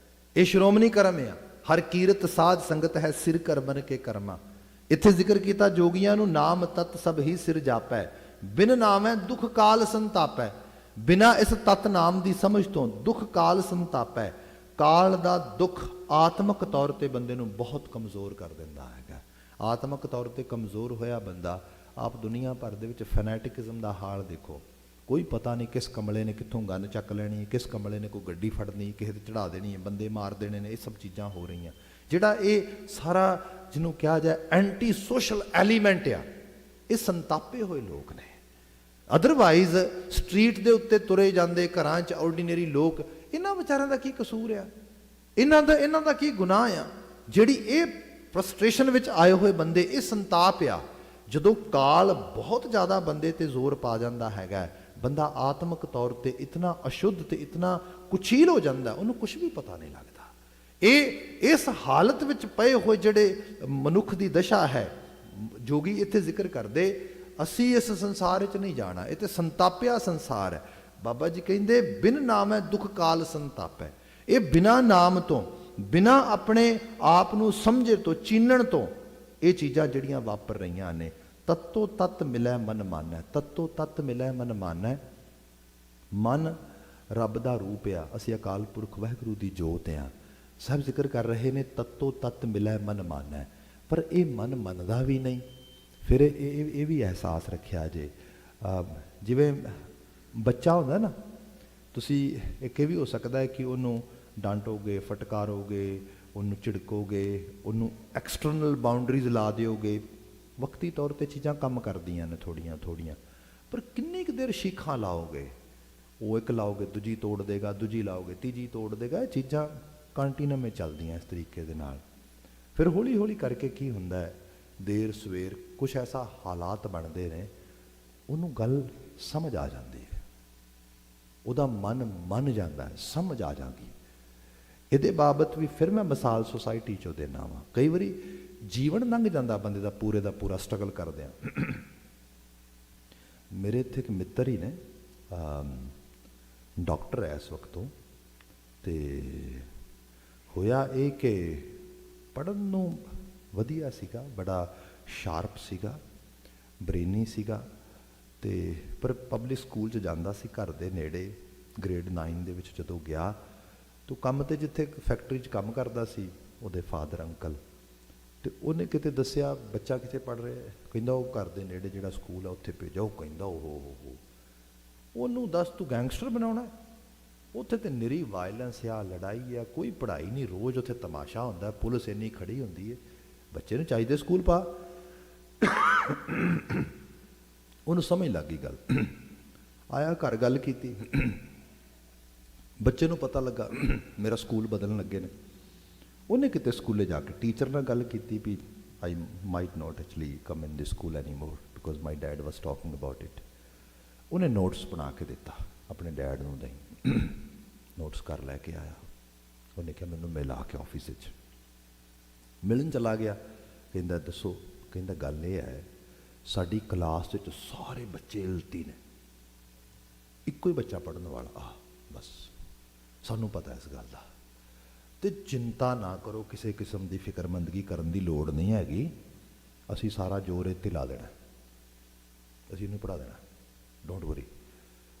ਇਹ ਸ਼੍ਰੋਮਣੀ ਕਰਮ ਆ। ਹਰ ਕੀਰਤ ਸਾਧ ਸੰਗਤ ਹੈ ਸਿਰ ਕਰਮਨ ਕੇ ਕਰਮਾ। ਇੱਥੇ ਜ਼ਿਕਰ ਕੀਤਾ ਜੋਗੀਆਂ ਨੂੰ, ਨਾਮ ਤਤ ਸਭ ਹੀ ਸਿਰ ਜਾਪੈ, ਬਿਨ ਨਾਮੈ ਦੁੱਖ ਕਾਲ ਸੰਤਾਪੈ। ਬਿਨਾਂ ਇਸ ਤਤ ਨਾਮ ਦੀ ਸਮਝ ਤੋਂ ਦੁੱਖ ਕਾਲ ਸੰਤਾਪੈ। ਕਾਲ ਦਾ ਦੁੱਖ ਆਤਮਿਕ ਤੌਰ ਤੇ ਬੰਦੇ ਨੂੰ ਬਹੁਤ ਕਮਜ਼ੋਰ ਕਰ ਦਿੰਦਾ ਹੈਗਾ। ਆਤਮਿਕ ਤੌਰ ਤੇ ਕਮਜ਼ੋਰ ਹੋਇਆ ਬੰਦਾ, ਆਪ ਦੁਨੀਆ ਭਰ ਦੇ ਵਿੱਚ ਫੈਨੈਟਿਕਿਜ਼ਮ ਦਾ ਹਾਲ ਦੇਖੋ। ਕੋਈ ਪਤਾ ਨਹੀਂ ਕਿਸ ਕਮਲੇ ਨੇ ਕਿੱਥੋਂ ਗੰਨ ਚੱਕ ਲੈਣੀ, ਕਿਸ ਕਮਲੇ ਨੇ ਕੋਈ ਗੱਡੀ ਫੜਨੀ, ਕਿਸੇ ਤੇ ਚੜਾ ਦੇਣੀ ਹੈ, ਬੰਦੇ ਮਾਰ ਦੇਣੇ ਨੇ, ਇਹ ਸਭ ਚੀਜ਼ਾਂ ਹੋ ਰਹੀਆਂ। ਜਿਹੜਾ ਇਹ ਸਾਰਾ ਜਿਹਨੂੰ ਕਿਹਾ ਜਾਏ ਐਂਟੀ ਸੋਸ਼ਲ ਐਲੀਮੈਂਟ ਆ, ਇਹ ਸੰਤਾਪੇ ਹੋਏ ਲੋਕ ਨੇ। ਅਦਰਵਾਈਜ਼ ਸਟਰੀਟ ਦੇ ਉੱਤੇ ਤੁਰੇ ਜਾਂਦੇ ਘਰਾਂ 'ਚ ਆਰਡੀਨਰੀ ਲੋਕ, ਇਹਨਾਂ ਵਿਚਾਰਿਆਂ ਦਾ ਕੀ ਕਸੂਰ ਆ, ਇਹਨਾਂ ਦਾ ਕੀ ਗੁਨਾਹ ਆ? ਜਿਹੜੀ ਇਹ ਫਰਸਟ੍ਰੇਸ਼ਨ ਵਿੱਚ ਆਏ ਹੋਏ ਬੰਦੇ, ਇਹ ਸੰਤਾਪ ਆ। ਜਦੋਂ ਕਾਲ ਬਹੁਤ ਜ਼ਿਆਦਾ ਬੰਦੇ ਤੇ ਜ਼ੋਰ ਪਾ ਜਾਂਦਾ ਹੈਗਾ, ਬੰਦਾ ਆਤਮਿਕ ਤੌਰ ਤੇ ਇਤਨਾ ਅਸ਼ੁੱਧ ਤੇ ਇਤਨਾ ਕੁਚੀਲ ਹੋ ਜਾਂਦਾ, ਉਹਨੂੰ ਕੁਝ ਵੀ ਪਤਾ ਨਹੀਂ ਲੱਗਦਾ। ਇਹ ਇਸ ਹਾਲਤ ਵਿੱਚ ਪਏ ਹੋਏ ਜਿਹੜੇ ਮਨੁੱਖ ਦੀ ਦਸ਼ਾ ਹੈ, ਜੋਗੀ ਇੱਥੇ ਜ਼ਿਕਰ ਕਰਦੇ, ਅਸੀਂ ਇਸ ਸੰਸਾਰ ਵਿੱਚ ਨਹੀਂ ਜਾਣਾ, ਇਹ ਤੇ ਸੰਤਾਪਿਆ ਸੰਸਾਰ ਹੈ। ਬਾਬਾ ਜੀ ਕਹਿੰਦੇ ਬਿਨ ਨਾਮ ਹੈ ਦੁੱਖ ਕਾਲ ਸੰਤਾਪੈ। ਇਹ ਬਿਨਾਂ ਨਾਮ ਤੋਂ, ਬਿਨਾਂ ਆਪਣੇ ਆਪ ਨੂੰ ਸਮਝੇ ਤੋਂ, ਚੀਨਣ ਤੋਂ ਇਹ ਚੀਜ਼ਾਂ ਜਿਹੜੀਆਂ ਵਾਪਰ ਰਹੀਆਂ ਨੇ। ਤਤੋ ਤਤ ਮਿਲੈ ਮਨ ਮਾਨੈ, ਤਤੋ ਤਤ ਮਿਲੈ ਮਨ ਮਾਨੈ। ਮਨ ਰੱਬ ਦਾ ਰੂਪ ਆ, ਅਸੀਂ ਅਕਾਲ ਪੁਰਖ ਵਾਹਿਗੁਰੂ ਦੀ ਜੋਤ ਆ। ਸਾਹਿਬ ਜ਼ਿਕਰ ਕਰ ਰਹੇ ਨੇ ਤਤੋ ਤਤ ਮਿਲੈ ਮਨ ਮਾਨੈ, ਪਰ ਇਹ ਮਨ ਮੰਨਦਾ ਵੀ ਨਹੀਂ। ਫਿਰ ਇਹ ਵੀ ਅਹਿਸਾਸ ਰੱਖਿਆ ਜੇ, ਜਿਵੇਂ ਬੱਚਾ ਹੁੰਦਾ ਨਾ, ਤੁਸੀਂ ਇੱਕ ਇਹ ਵੀ ਹੋ ਸਕਦਾ ਹੈ ਕਿ ਉਹਨੂੰ ਡਾਂਟੋਗੇ, ਫਟਕਾਰੋਗੇ, ਉਹਨੂੰ ਝਿੜਕੋਗੇ, ਉਹਨੂੰ ਐਕਸਟਰਨਲ ਬਾਉਂਡਰੀਜ਼ ਲਾ ਦਿਓਗੇ, ਵਕਤੀ ਤੌਰ 'ਤੇ ਚੀਜ਼ਾਂ ਕੰਮ ਕਰਦੀਆਂ ਨੇ ਥੋੜ੍ਹੀਆਂ ਥੋੜ੍ਹੀਆਂ, ਪਰ ਕਿੰਨੀ ਕੁ ਦੇਰ ਸ਼ੀਖਾਂ ਲਾਓਗੇ? ਉਹ ਇੱਕ ਲਾਓਗੇ ਦੂਜੀ ਤੋੜ ਦੇਗਾ, ਦੂਜੀ ਲਾਓਗੇ ਤੀਜੀ ਤੋੜ ਦੇਗਾ। ਇਹ ਚੀਜ਼ਾਂ ਕੰਟੀਨਮ ਵਿੱਚ ਚੱਲਦੀਆਂ ਇਸ ਤਰੀਕੇ ਦੇ ਨਾਲ। ਫਿਰ ਹੌਲੀ ਹੌਲੀ ਕਰਕੇ ਕੀ ਹੁੰਦਾ ਹੈ, ਦੇਰ ਸਵੇਰ ਕੁਛ ਐਸਾ ਹਾਲਾਤ ਬਣਦੇ ਨੇ, ਉਹਨੂੰ ਗੱਲ ਸਮਝ ਆ ਜਾਂਦੀ ਹੈ, ਉਹਦਾ ਮਨ ਮੰਨ ਜਾਂਦਾ ਹੈ, ਸਮਝ ਆ ਜਾਂਦੀ। ਇਹਦੇ ਬਾਬਤ ਵੀ ਫਿਰ ਮੈਂ ਮਿਸਾਲ ਸੁਸਾਇਟੀ 'ਚੋਂ ਦੇਣਾ ਵਾ। ਕਈ ਵਾਰੀ ਜੀਵਨ ਲੰਘ ਜਾਂਦਾ ਬੰਦੇ ਦਾ ਪੂਰਾ ਸਟਰਗਲ ਕਰਦਿਆਂ। ਮੇਰੇ ਇੱਥੇ ਇੱਕ ਮਿੱਤਰ ਹੀ ਨੇ, ਡਾਕਟਰ ਹੈ ਇਸ ਵਕਤ ਤੋਂ, ਅਤੇ ਹੋਇਆ ਇਹ ਕਿ ਪੜ੍ਹਨ ਨੂੰ ਵਧੀਆ ਸੀਗਾ, ਬੜਾ ਸ਼ਾਰਪ ਸੀਗਾ, ਬ੍ਰੇਨੀ ਸੀਗਾ, ਅਤੇ ਪਰ ਪਬਲਿਕ ਸਕੂਲ 'ਚ ਜਾਂਦਾ ਸੀ ਘਰ ਦੇ ਨੇੜੇ। ਗ੍ਰੇਡ 9 ਦੇ ਵਿੱਚ ਜਦੋਂ ਗਿਆ ਤਾਂ ਕੰਮ 'ਤੇ ਜਿੱਥੇ ਫੈਕਟਰੀ 'ਚ ਕੰਮ ਕਰਦਾ ਸੀ ਉਹਦੇ ਫਾਦਰ ਅੰਕਲ, ਅਤੇ ਉਹਨੇ ਕਿਤੇ ਦੱਸਿਆ ਬੱਚਾ ਕਿਤੇ ਪੜ੍ਹ ਰਿਹਾ, ਕਹਿੰਦਾ ਉਹ ਘਰ ਦੇ ਨੇੜੇ ਜਿਹੜਾ ਸਕੂਲ ਆ ਉੱਥੇ ਭੇਜੋ। ਉਹ ਕਹਿੰਦਾ ਉਹ ਉਹਨੂੰ ਦੱਸ ਤੂੰ ਗੈਂਗਸਟਰ ਬਣਾਉਣਾ? ਉੱਥੇ ਤੇ ਨਿਰੀ ਵਾਇਲੈਂਸ ਆ, ਲੜਾਈ ਆ, ਕੋਈ ਪੜ੍ਹਾਈ ਨਹੀਂ, ਰੋਜ਼ ਉੱਥੇ ਤਮਾਸ਼ਾ ਹੁੰਦਾ, ਪੁਲਿਸ ਇੰਨੀ ਖੜੀ ਹੁੰਦੀ ਹੈ, ਬੱਚੇ ਨੂੰ ਚਾਹੀਦੇ ਸਕੂਲ ਪਾ। ਉਹਨੂੰ ਸਮਝ ਲੱਗ ਗਈ ਗੱਲ, ਆਇਆ ਘਰ ਗੱਲ ਕੀਤੀ, ਬੱਚੇ ਨੂੰ ਪਤਾ ਲੱਗਾ ਮੇਰਾ ਸਕੂਲ ਬਦਲਣ ਲੱਗੇ ਨੇ। ਉਹਨੇ ਕਿਤੇ ਸਕੂਲੇ ਜਾ ਕੇ ਟੀਚਰ ਨਾਲ ਗੱਲ ਕੀਤੀ ਵੀ I might not actually come in this school any more because my dad was talking about it. ਉਹਨੇ ਨੋਟਸ ਬਣਾ ਕੇ ਦਿੱਤਾ, ਆਪਣੇ ਡੈਡ ਨੂੰ ਦਈ, ਨੋਟਸ ਕਰ ਲੈ ਕੇ ਆਇਆ। ਉਹਨੇ ਕਿਹਾ ਮੈਨੂੰ ਮਿਲ ਆ ਕੇ ਆਫਿਸ ਵਿੱਚ। ਮਿਲਣ ਚਲਾ ਗਿਆ, ਕਹਿੰਦਾ ਦੱਸੋ? ਕਹਿੰਦਾ ਗੱਲ ਇਹ ਹੈ ਸਾਡੀ ਕਲਾਸ ਵਿੱਚ ਸਾਰੇ ਬੱਚੇ ਇਲਤੀ ਨੇ, ਇੱਕੋ ਹੀ ਬੱਚਾ ਪੜ੍ਹਨ ਵਾਲਾ ਆ, ਬਸ ਸਾਨੂੰ ਪਤਾ ਇਸ ਗੱਲ ਦਾ, ਅਤੇ ਚਿੰਤਾ ਨਾ ਕਰੋ, ਕਿਸੇ ਕਿਸਮ ਦੀ ਫਿਕਰਮੰਦਗੀ ਕਰਨ ਦੀ ਲੋੜ ਨਹੀਂ ਹੈਗੀ, ਅਸੀਂ ਸਾਰਾ ਜ਼ੋਰ ਇਹ 'ਤੇ ਲਾ ਦੇਣਾ, ਅਸੀਂ ਇਹਨੂੰ ਪੜ੍ਹਾ ਦੇਣਾ, ਡੋਂਟ ਵਰੀ।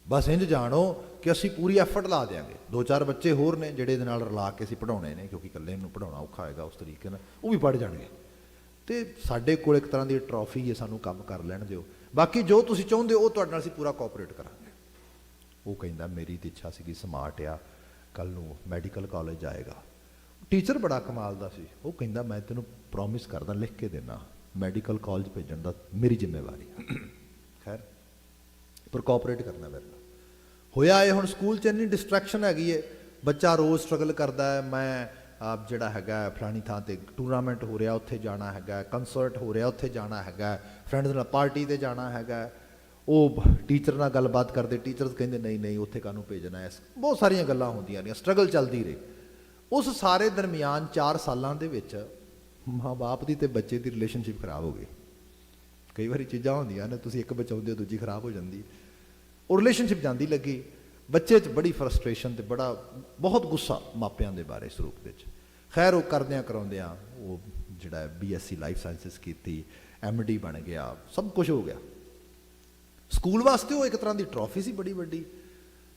ਬਸ ਇੰਝ ਜਾਣੋ ਕਿ ਅਸੀਂ ਪੂਰੀ ਐਫਰਟ ਲਾ ਦਿਆਂਗੇ। 2-4 ਬੱਚੇ ਹੋਰ ਨੇ ਜਿਹੜੇ ਇਹਦੇ ਨਾਲ ਰਲਾ ਕੇ ਅਸੀਂ ਪੜ੍ਹਾਉਣੇ ਨੇ, ਕਿਉਂਕਿ ਇਕੱਲੇ ਨੂੰ ਪੜ੍ਹਾਉਣਾ ਔਖਾ ਹੋਏਗਾ ਉਸ ਤਰੀਕੇ ਨਾਲ, ਉਹ ਵੀ ਪੜ੍ਹ ਜਾਣਗੇ, ਅਤੇ ਸਾਡੇ ਕੋਲ ਇੱਕ ਤਰ੍ਹਾਂ ਦੀ ਟਰੋਫੀ ਹੈ, ਸਾਨੂੰ ਕੰਮ ਕਰ ਲੈਣ ਦਿਓ, ਬਾਕੀ ਜੋ ਤੁਸੀਂ ਚਾਹੁੰਦੇ ਹੋ ਉਹ ਤੁਹਾਡੇ ਨਾਲ ਅਸੀਂ ਪੂਰਾ ਕੋਆਪਰੇਟ ਕਰਾਂਗੇ। ਉਹ ਕਹਿੰਦਾ ਮੇਰੀ ਤਾਂ ਇੱਛਾ ਸੀਗੀ, ਸਮਾਰਟ ਆ, ਕੱਲ੍ਹ ਨੂੰ ਮੈਡੀਕਲ ਕਾਲਜ ਜਾਏਗਾ। ਟੀਚਰ ਬੜਾ ਕਮਾਲ ਦਾ ਸੀ, ਉਹ ਕਹਿੰਦਾ ਮੈਂ ਤੈਨੂੰ ਪ੍ਰੋਮਿਸ ਕਰਦਾ, ਲਿਖ ਕੇ ਦੇਣਾ, ਮੈਡੀਕਲ ਕਾਲਜ ਭੇਜਣ ਦਾ ਮੇਰੀ ਜ਼ਿੰਮੇਵਾਰੀ। ਖੈਰ ਪਰ ਕੋਆਪਰੇਟ ਕਰਨਾ ਮੇਰੇ ਨਾਲ। ਹੋਇਆ ਇਹ ਹੁਣ ਸਕੂਲ 'ਚ ਇੰਨੀ ਡਿਸਟਰੈਕਸ਼ਨ ਹੈਗੀ ਹੈ, ਬੱਚਾ ਰੋਜ਼ ਸਟਰਗਲ ਕਰਦਾ ਹੈ, ਮੈਂ ਜਿਹੜਾ ਹੈਗਾ ਫਲਾਣੀ ਥਾਂ 'ਤੇ ਟੂਰਨਾਮੈਂਟ ਹੋ ਰਿਹਾ ਉੱਥੇ ਜਾਣਾ ਹੈਗਾ, ਕੰਸਰਟ ਹੋ ਰਿਹਾ ਉੱਥੇ ਜਾਣਾ ਹੈਗਾ, ਫਰੈਂਡਸ ਨਾਲ ਪਾਰਟੀ 'ਤੇ ਜਾਣਾ ਹੈਗਾ। ਉਹ ਟੀਚਰ ਨਾਲ ਗੱਲਬਾਤ ਕਰਦੇ, ਟੀਚਰਸ ਕਹਿੰਦੇ ਨਹੀਂ ਉੱਥੇ ਕਾਹਨੂੰ ਭੇਜਣਾ ਹੈ, ਬਹੁਤ ਸਾਰੀਆਂ ਗੱਲਾਂ ਹੁੰਦੀਆਂ ਨੇ, ਸਟਰਗਲ ਚੱਲਦੀ ਰਹੀ। ਉਸ ਸਾਰੇ ਦਰਮਿਆਨ 4 ਸਾਲਾਂ ਦੇ ਵਿੱਚ ਮਾਂ ਬਾਪ ਦੀ ਅਤੇ ਬੱਚੇ ਦੀ ਰਿਲੇਸ਼ਨਸ਼ਿਪ ਖਰਾਬ ਹੋ ਗਈ। ਕਈ ਵਾਰੀ ਚੀਜ਼ਾਂ ਹੁੰਦੀਆਂ ਨੇ, ਤੁਸੀਂ ਇੱਕ ਬਚਾਉਂਦੇ ਹੋ ਦੂਜੀ ਖਰਾਬ ਹੋ ਜਾਂਦੀ। ਉਹ ਰਿਲੇਸ਼ਨਸ਼ਿਪ ਜਾਂਦੀ ਲੱਗੀ, ਬੱਚੇ 'ਚ ਬੜੀ ਫਰਸਟ੍ਰੇਸ਼ਨ ਅਤੇ ਬਹੁਤ ਗੁੱਸਾ ਮਾਪਿਆਂ ਦੇ ਬਾਰੇ ਇਸ ਰੂਪ ਵਿੱਚ। ਖੈਰ ਉਹ ਕਰਦਿਆਂ ਕਰਾਉਂਦਿਆਂ ਉਹ ਜਿਹੜਾ BSc ਲਾਈਫ ਸਾਇੰਸਿਸ ਕੀਤੀ, MD ਬਣ ਗਿਆ, ਸਭ ਕੁਝ ਹੋ ਗਿਆ। ਸਕੂਲ ਵਾਸਤੇ ਉਹ ਇੱਕ ਤਰ੍ਹਾਂ ਦੀ ਟਰੋਫੀ ਸੀ ਬੜੀ ਵੱਡੀ।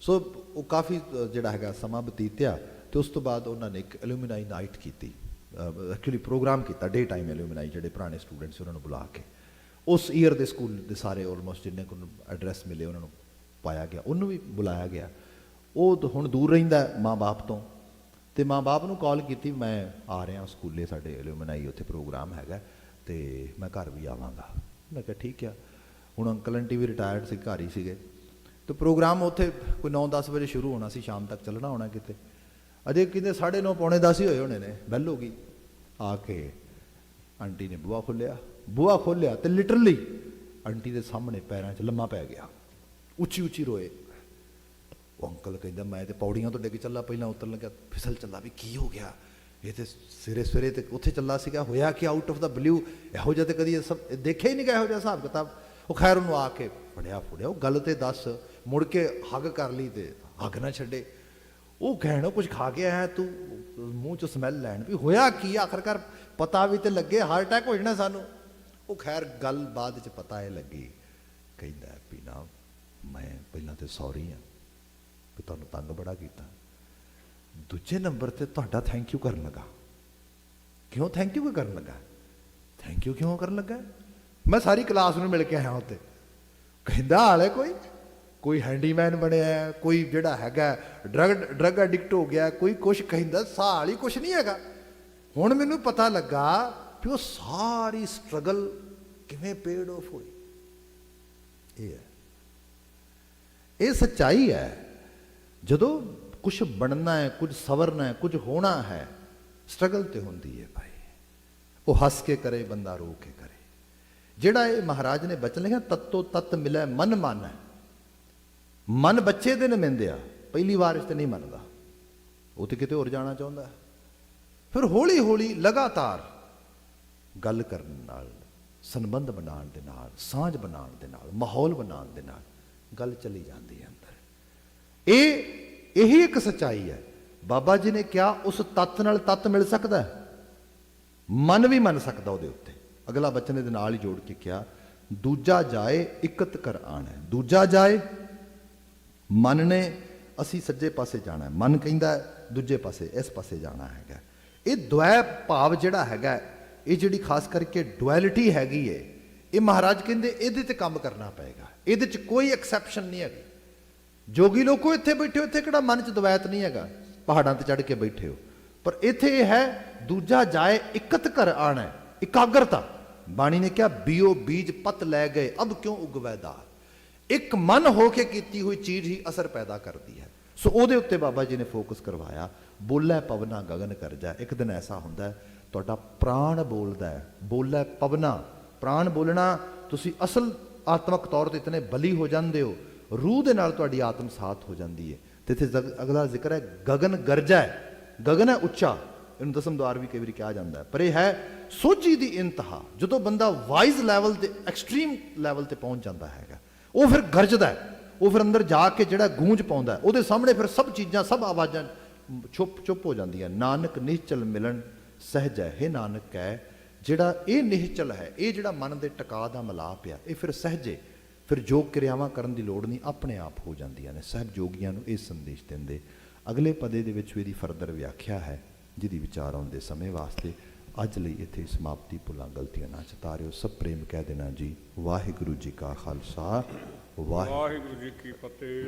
ਸੋ ਉਹ ਕਾਫੀ ਜਿਹੜਾ ਹੈਗਾ ਸਮਾਂ ਬਤੀਤਿਆ, ਅਤੇ ਉਸ ਤੋਂ ਬਾਅਦ ਉਹਨਾਂ ਨੇ ਇੱਕ ਐਲੂਮੀਨਾਈ ਨਾਈਟ ਕੀਤੀ, ਐਕਚੁਅਲੀ ਪ੍ਰੋਗਰਾਮ ਕੀਤਾ, ਡੇ ਟਾਈਮ ਐਲੂਮੀਨਾਈ, ਜਿਹੜੇ ਪੁਰਾਣੇ ਸਟੂਡੈਂਟ ਸੀ ਉਹਨਾਂ ਨੂੰ ਬੁਲਾ ਕੇ ਉਸ ਈਅਰ ਦੇ ਸਕੂਲ ਦੇ ਸਾਰੇ ਆਲਮੋਸਟ ਜਿੰਨੇ ਕੋਲ ਐਡਰੈਸ ਮਿਲੇ ਉਹਨਾਂ ਨੂੰ ਪਾਇਆ ਗਿਆ, ਉਹਨੂੰ ਵੀ ਬੁਲਾਇਆ ਗਿਆ। ਉਹ ਹੁਣ ਦੂਰ ਰਹਿੰਦਾ ਮਾਂ ਬਾਪ ਤੋਂ, ਅਤੇ ਮਾਂ ਬਾਪ ਨੂੰ ਕਾਲ ਕੀਤੀ, ਮੈਂ ਆ ਰਿਹਾ ਸਕੂਲੇ, ਸਾਡੇ ਐਲੂਮੀਨਾਈ ਉੱਥੇ ਪ੍ਰੋਗਰਾਮ ਹੈਗਾ ਅਤੇ ਮੈਂ ਘਰ ਵੀ ਆਵਾਂਗਾ। ਮੈਂ ਕਿਹਾ ਠੀਕ ਆ। ਹੁਣ ਅੰਕਲ ਆਂਟੀ ਵੀ ਰਿਟਾਇਰਡ ਸੀ, ਘਰ ਹੀ ਸੀਗੇ, ਅਤੇ ਪ੍ਰੋਗਰਾਮ ਉੱਥੇ ਕੋਈ 9-10 ਵਜੇ ਸ਼ੁਰੂ ਹੋਣਾ ਸੀ, ਸ਼ਾਮ ਤੱਕ ਚੱਲਣਾ ਹੋਣਾ ਕਿਤੇ। ਅਜੇ ਕਿਤੇ 9:30 ਪੌਣੇ 10 ਹੀ ਹੋਏ ਹੋਣੇ ਨੇ, ਬੈਲ ਹੋ ਗਈ। ਆ ਕੇ ਆਂਟੀ ਨੇ ਬੂਹਾ ਖੋਲ੍ਹਿਆ ਅਤੇ ਲਿਟਰਲੀ ਆਂਟੀ ਦੇ ਸਾਹਮਣੇ ਪੈਰਾਂ 'ਚ ਲੰਮਾ ਪੈ ਗਿਆ, ਉੱਚੀ ਰੋਏ। ਉਹ ਅੰਕਲ ਕਹਿੰਦਾ ਮੈਂ ਤਾਂ ਪੌੜੀਆਂ ਤੋਂ ਡਿੱਗ ਚੱਲਾ, ਪਹਿਲਾਂ ਉਤਰਨ ਲੱਗਿਆ ਫਿਸਲ ਚੱਲਾ, ਵੀ ਕੀ ਹੋ ਗਿਆ? ਇਹ ਤਾਂ ਸਵੇਰੇ ਤੇ ਉੱਥੇ ਚੱਲਾ ਸੀਗਾ, ਹੋਇਆ ਕਿ ਆਊਟ ਆਫ ਦਾ ਬਲਿਊ, ਇਹੋ ਜਿਹਾ ਤਾਂ ਕਦੀ ਸਭ ਦੇਖਿਆ ਹੀ ਨਹੀਂ ਗਾ, ਇਹੋ ਜਿਹਾ ਹਿਸਾਬ ਕਿਤਾਬ। ਉਹ ਖੈਰ ਉਹਨੂੰ ਆ ਕੇ ਫੜਿਆ, ਉਹ ਗੱਲ ਤੇ ਦੱਸ, ਮੁੜ ਕੇ ਹੱਗ ਕਰ ਲਈ ਅਤੇ ਹੱਗ ਨਾ ਛੱਡੇ। ਉਹ ਕਹਿਣਾ ਕੁਝ ਖਾ ਕੇ ਆਇਆ ਤੂੰ, ਮੂੰਹ 'ਚ ਸਮੈਲ ਲੈਣ, ਵੀ ਹੋਇਆ ਕੀ? ਆਖਰਕਾਰ ਪਤਾ ਵੀ ਤੇ ਲੱਗੇ, ਹਾਰਟ ਅਟੈਕ ਹੋ ਜਾਣਾ ਸਾਨੂੰ। ਉਹ ਖੈਰ ਗੱਲ ਬਾਅਦ 'ਚ ਪਤਾ ਇਹ ਲੱਗੀ, ਕਹਿੰਦਾ ਵੀ ਨਾ ਮੈਂ ਪਹਿਲਾਂ ਤਾਂ ਸੌਰੀ ਹਾਂ ਵੀ ਤੁਹਾਨੂੰ ਤੰਗ ਬੜਾ ਕੀਤਾ, ਦੂਜੇ ਨੰਬਰ ਤੇ ਤੁਹਾਡਾ ਥੈਂਕ ਯੂ ਕਰਨ ਲੱਗਾ। ਕਿਉਂ ਥੈਂਕ ਯੂ ਕਰਨ ਲੱਗਾ? ਥੈਂਕ ਯੂ ਕਿਉਂ ਕਰਨ ਲੱਗਾ? ਮੈਂ ਸਾਰੀ ਕਲਾਸ ਨੂੰ ਮਿਲ ਕੇ ਆਇਆ ਉੱਤੇ, ਕਹਿੰਦਾ ਹਾਲੇ ਕੋਈ ਹੈਂਡੀਮੈਨ ਬਣਿਆ, ਕੋਈ ਜਿਹੜਾ ਹੈਗਾ ਡਰਗ ਐਡਿਕਟ ਹੋ ਗਿਆ, ਕੋਈ ਕੁਛ ਕਹਿੰਦਾ, ਸਾਲ ਹੀ ਕੁਛ ਨਹੀਂ ਹੈਗਾ। ਹੁਣ ਮੈਨੂੰ ਪਤਾ ਲੱਗਾ ਵੀ ਉਹ ਸਾਰੀ ਸਟਰਗਲ ਕਿਵੇਂ ਪੇਡ ਆਫ ਹੋਈ। ਇਹ ਹੈ, ਇਹ ਸੱਚਾਈ ਹੈ। ਜਦੋਂ ਕੁਛ ਬਣਨਾ ਹੈ, ਕੁਝ ਸਵਰਨਾ ਹੈ, ਕੁਝ ਹੋਣਾ ਹੈ, ਸਟਰਗਲ ਤੇ ਹੁੰਦੀ ਹੈ ਭਾਈ। ਉਹ ਹੱਸ ਕੇ ਕਰੇ, ਬੰਦਾ ਰੋ ਕੇ ਕਰੇ। ਜਿਹੜਾ ਇਹ ਮਹਾਰਾਜ ਨੇ ਬਚਨ ਲਿਖਿਆ, ਤਤੋ ਤਤ ਮਿਲੈ ਮਨ ਮਾਨੈ। ਮਨ ਬੱਚੇ ਦੇ ਨਿਮਿੰਦੇ ਆ, ਪਹਿਲੀ ਵਾਰ ਇਸ ਤੇ ਨਹੀਂ ਮੰਨਦਾ, ਉਹ ਤੇ ਕਿਤੇ ਹੋਰ ਜਾਣਾ ਚਾਹੁੰਦਾ। ਫਿਰ ਹੌਲੀ ਹੌਲੀ ਲਗਾਤਾਰ ਗੱਲ ਕਰਨ ਨਾਲ, ਸੰਬੰਧ ਬਣਾਉਣ ਦੇ ਨਾਲ, ਸਾਂਝ ਬਣਾਉਣ ਦੇ ਨਾਲ, ਮਾਹੌਲ ਬਣਾਉਣ ਦੇ ਨਾਲ ਗੱਲ ਚਲੀ ਜਾਂਦੀ ਹੈ ਅੰਦਰ। ਇਹੀ ਇੱਕ ਸੱਚਾਈ ਹੈ। ਬਾਬਾ ਜੀ ਨੇ ਕਿਹਾ ਉਸ ਤੱਤ ਨਾਲ ਤੱਤ ਮਿਲ ਸਕਦਾ, ਮਨ ਵੀ ਮੰਨ ਸਕਦਾ ਉਹਦੇ ਉੱਤੇ। ਅਗਲਾ ਬਚਨ ਦੇ ਨਾਲ ਹੀ ਜੋੜ ਕੇ ਕਿਹਾ, ਦੂਜਾ ਜਾਏ ਇਕਤ ਕਰ ਆਣਾ। ਦੂਜਾ ਜਾਏ, ਮਨ ਨੇ ਅਸੀਂ ਸੱਜੇ ਪਾਸੇ ਜਾਣਾ, ਮਨ ਕਹਿੰਦਾ ਦੂਜੇ ਪਾਸੇ, ਇਸ ਪਾਸੇ ਜਾਣਾ ਹੈਗਾ। ਇਹ ਦੁਐ ਭਾਵ ਜਿਹੜਾ ਹੈਗਾ, ਇਹ ਜਿਹੜੀ ਖਾਸ ਕਰਕੇ ਡੁਐਲਿਟੀ ਹੈਗੀ ਏ, ਇਹ ਮਹਾਰਾਜ ਕਹਿੰਦੇ ਇਹਦੇ ਤੇ ਕੰਮ ਕਰਨਾ ਪਏਗਾ। ਇਹਦੇ 'ਚ ਕੋਈ ਐਕਸੈਪਸ਼ਨ ਨਹੀਂ ਹੈਗੀ। ਜੋਗੀ ਲੋਕੋ ਇੱਥੇ ਬੈਠੇ ਹੋ, ਇੱਥੇ ਕਿਹੜਾ ਮਨ 'ਚ ਦਵੈਤ ਨਹੀਂ ਹੈਗਾ, ਪਹਾੜਾਂ ਤੇ ਚੜ੍ਹ ਕੇ ਬੈਠੇ ਹੋ, ਪਰ ਇੱਥੇ ਇਹ ਹੈ ਦੂਜਾ ਜਾਏ ਇਕਤ ਕਰ ਆਣਾ, ਇਕਾਗਰਤਾ। ਬਾਣੀ ਨੇ ਕਿਹਾ ਬੀਓ ਬੀਜ ਪਤ ਲੈ ਗਏ ਅਬ ਕਿਉਂ ਉਗਵੈ ਦਾਲ। ਇੱਕ ਮਨ ਹੋ ਕੇ ਕੀਤੀ ਹੋਈ ਚੀਜ਼ ਹੀ ਅਸਰ ਪੈਦਾ ਕਰਦੀ ਹੈ। ਸੋ ਉਹਦੇ ਉੱਤੇ ਬਾਬਾ ਜੀ ਨੇ ਫੋਕਸ ਕਰਵਾਇਆ। ਬੋਲੇ ਪਵਨਾ ਗਗਨ ਕਰ ਜਾ। ਇੱਕ ਦਿਨ ਐਸਾ ਹੁੰਦਾ ਤੁਹਾਡਾ ਪ੍ਰਾਣ ਬੋਲਦਾ ਹੈ, ਬੋਲੇ ਪਵਨਾ। ਪ੍ਰਾਣ ਬੋਲਣਾ, ਤੁਸੀਂ ਅਸਲ ਆਤਮਕ ਤੌਰ ਤੇ ਇਤਨੇ ਬਲੀ ਹੋ ਜਾਂਦੇ ਹੋ, ਰੂਹ ਦੇ ਨਾਲ ਤੁਹਾਡੀ ਆਤਮ ਸਾਥ ਹੋ ਜਾਂਦੀ ਹੈ। ਤੇ ਇੱਥੇ ਅਗਲਾ ਜ਼ਿਕਰ ਹੈ ਗਗਨ ਗਰਜੈ। ਗਗਨ ਹੈ ਉੱਚਾ, ਇਹਨੂੰ ਦਸਮ ਦੁਆਰ ਵੀ ਕਈ ਵਾਰੀ ਕਿਹਾ ਜਾਂਦਾ ਹੈ, ਪਰ ਇਹ ਹੈ ਸੋਝੀ ਦੀ ਇੰਤਹਾ। ਜਦੋਂ ਬੰਦਾ ਵਾਈਜ਼ ਲੈਵਲ ਤੇ, ਐਕਸਟ੍ਰੀਮ ਲੈਵਲ ਤੇ ਪਹੁੰਚ ਜਾਂਦਾ ਹੈਗਾ, ਉਹ ਫਿਰ ਗਰਜਦਾ ਹੈ, ਉਹ ਫਿਰ ਅੰਦਰ ਜਾ ਕੇ ਜਿਹੜਾ ਗੂੰਜ ਪਾਉਂਦਾ, ਉਹਦੇ ਸਾਹਮਣੇ ਫਿਰ ਸਭ ਚੀਜ਼ਾਂ, ਸਭ ਆਵਾਜ਼ਾਂ ਚੁੱਪ ਹੋ ਜਾਂਦੀਆਂ। ਨਾਨਕ ਨਿਹਚਲ ਮਿਲਣ ਸਹਿਜ ਹੈ। ਹੇ ਨਾਨਕ ਕਹਿ, ਜਿਹੜਾ ਇਹ ਨਿਹਚਲ ਹੈ, ਇਹ ਜਿਹੜਾ ਮਨ ਦੇ ਟਿਕਾ ਦਾ ਮਿਲਾਪ ਆ, ਇਹ ਫਿਰ ਸਹਿਜੇ, ਫਿਰ ਯੋਗ ਕਿਰਿਆਵਾਂ ਕਰਨ ਦੀ ਲੋੜ ਨਹੀਂ, ਆਪਣੇ ਆਪ ਹੋ ਜਾਂਦੀਆਂ ਨੇ। ਸਾਹਿਬ ਜੋਗੀਆਂ ਨੂੰ ਇਹ ਸੰਦੇਸ਼ ਦਿੰਦੇ। ਅਗਲੇ ਪਦੇ ਦੇ ਵਿੱਚ ਵੀ ਇਹਦੀ ਫਰਦਰ ਵਿਆਖਿਆ ਹੈ, ਜਿਹਦੀ ਵਿਚਾਰ ਆਉਂਦੇ ਸਮੇਂ ਵਾਸਤੇ ਅੱਜ ਲਈ ਇੱਥੇ ਸਮਾਪਤੀ। ਭੁੱਲਾਂ ਗਲਤੀਆਂ ਨਾ ਚਤਾਰਿਓ। ਸਭ ਪ੍ਰੇਮ ਕਹਿ ਦੇਣਾ ਜੀ। ਵਾਹਿਗੁਰੂ ਜੀ ਕਾ ਖਾਲਸਾ, ਵਾਹਿਗੁਰੂ ਜੀ ਕੀ ਫਤਿਹ।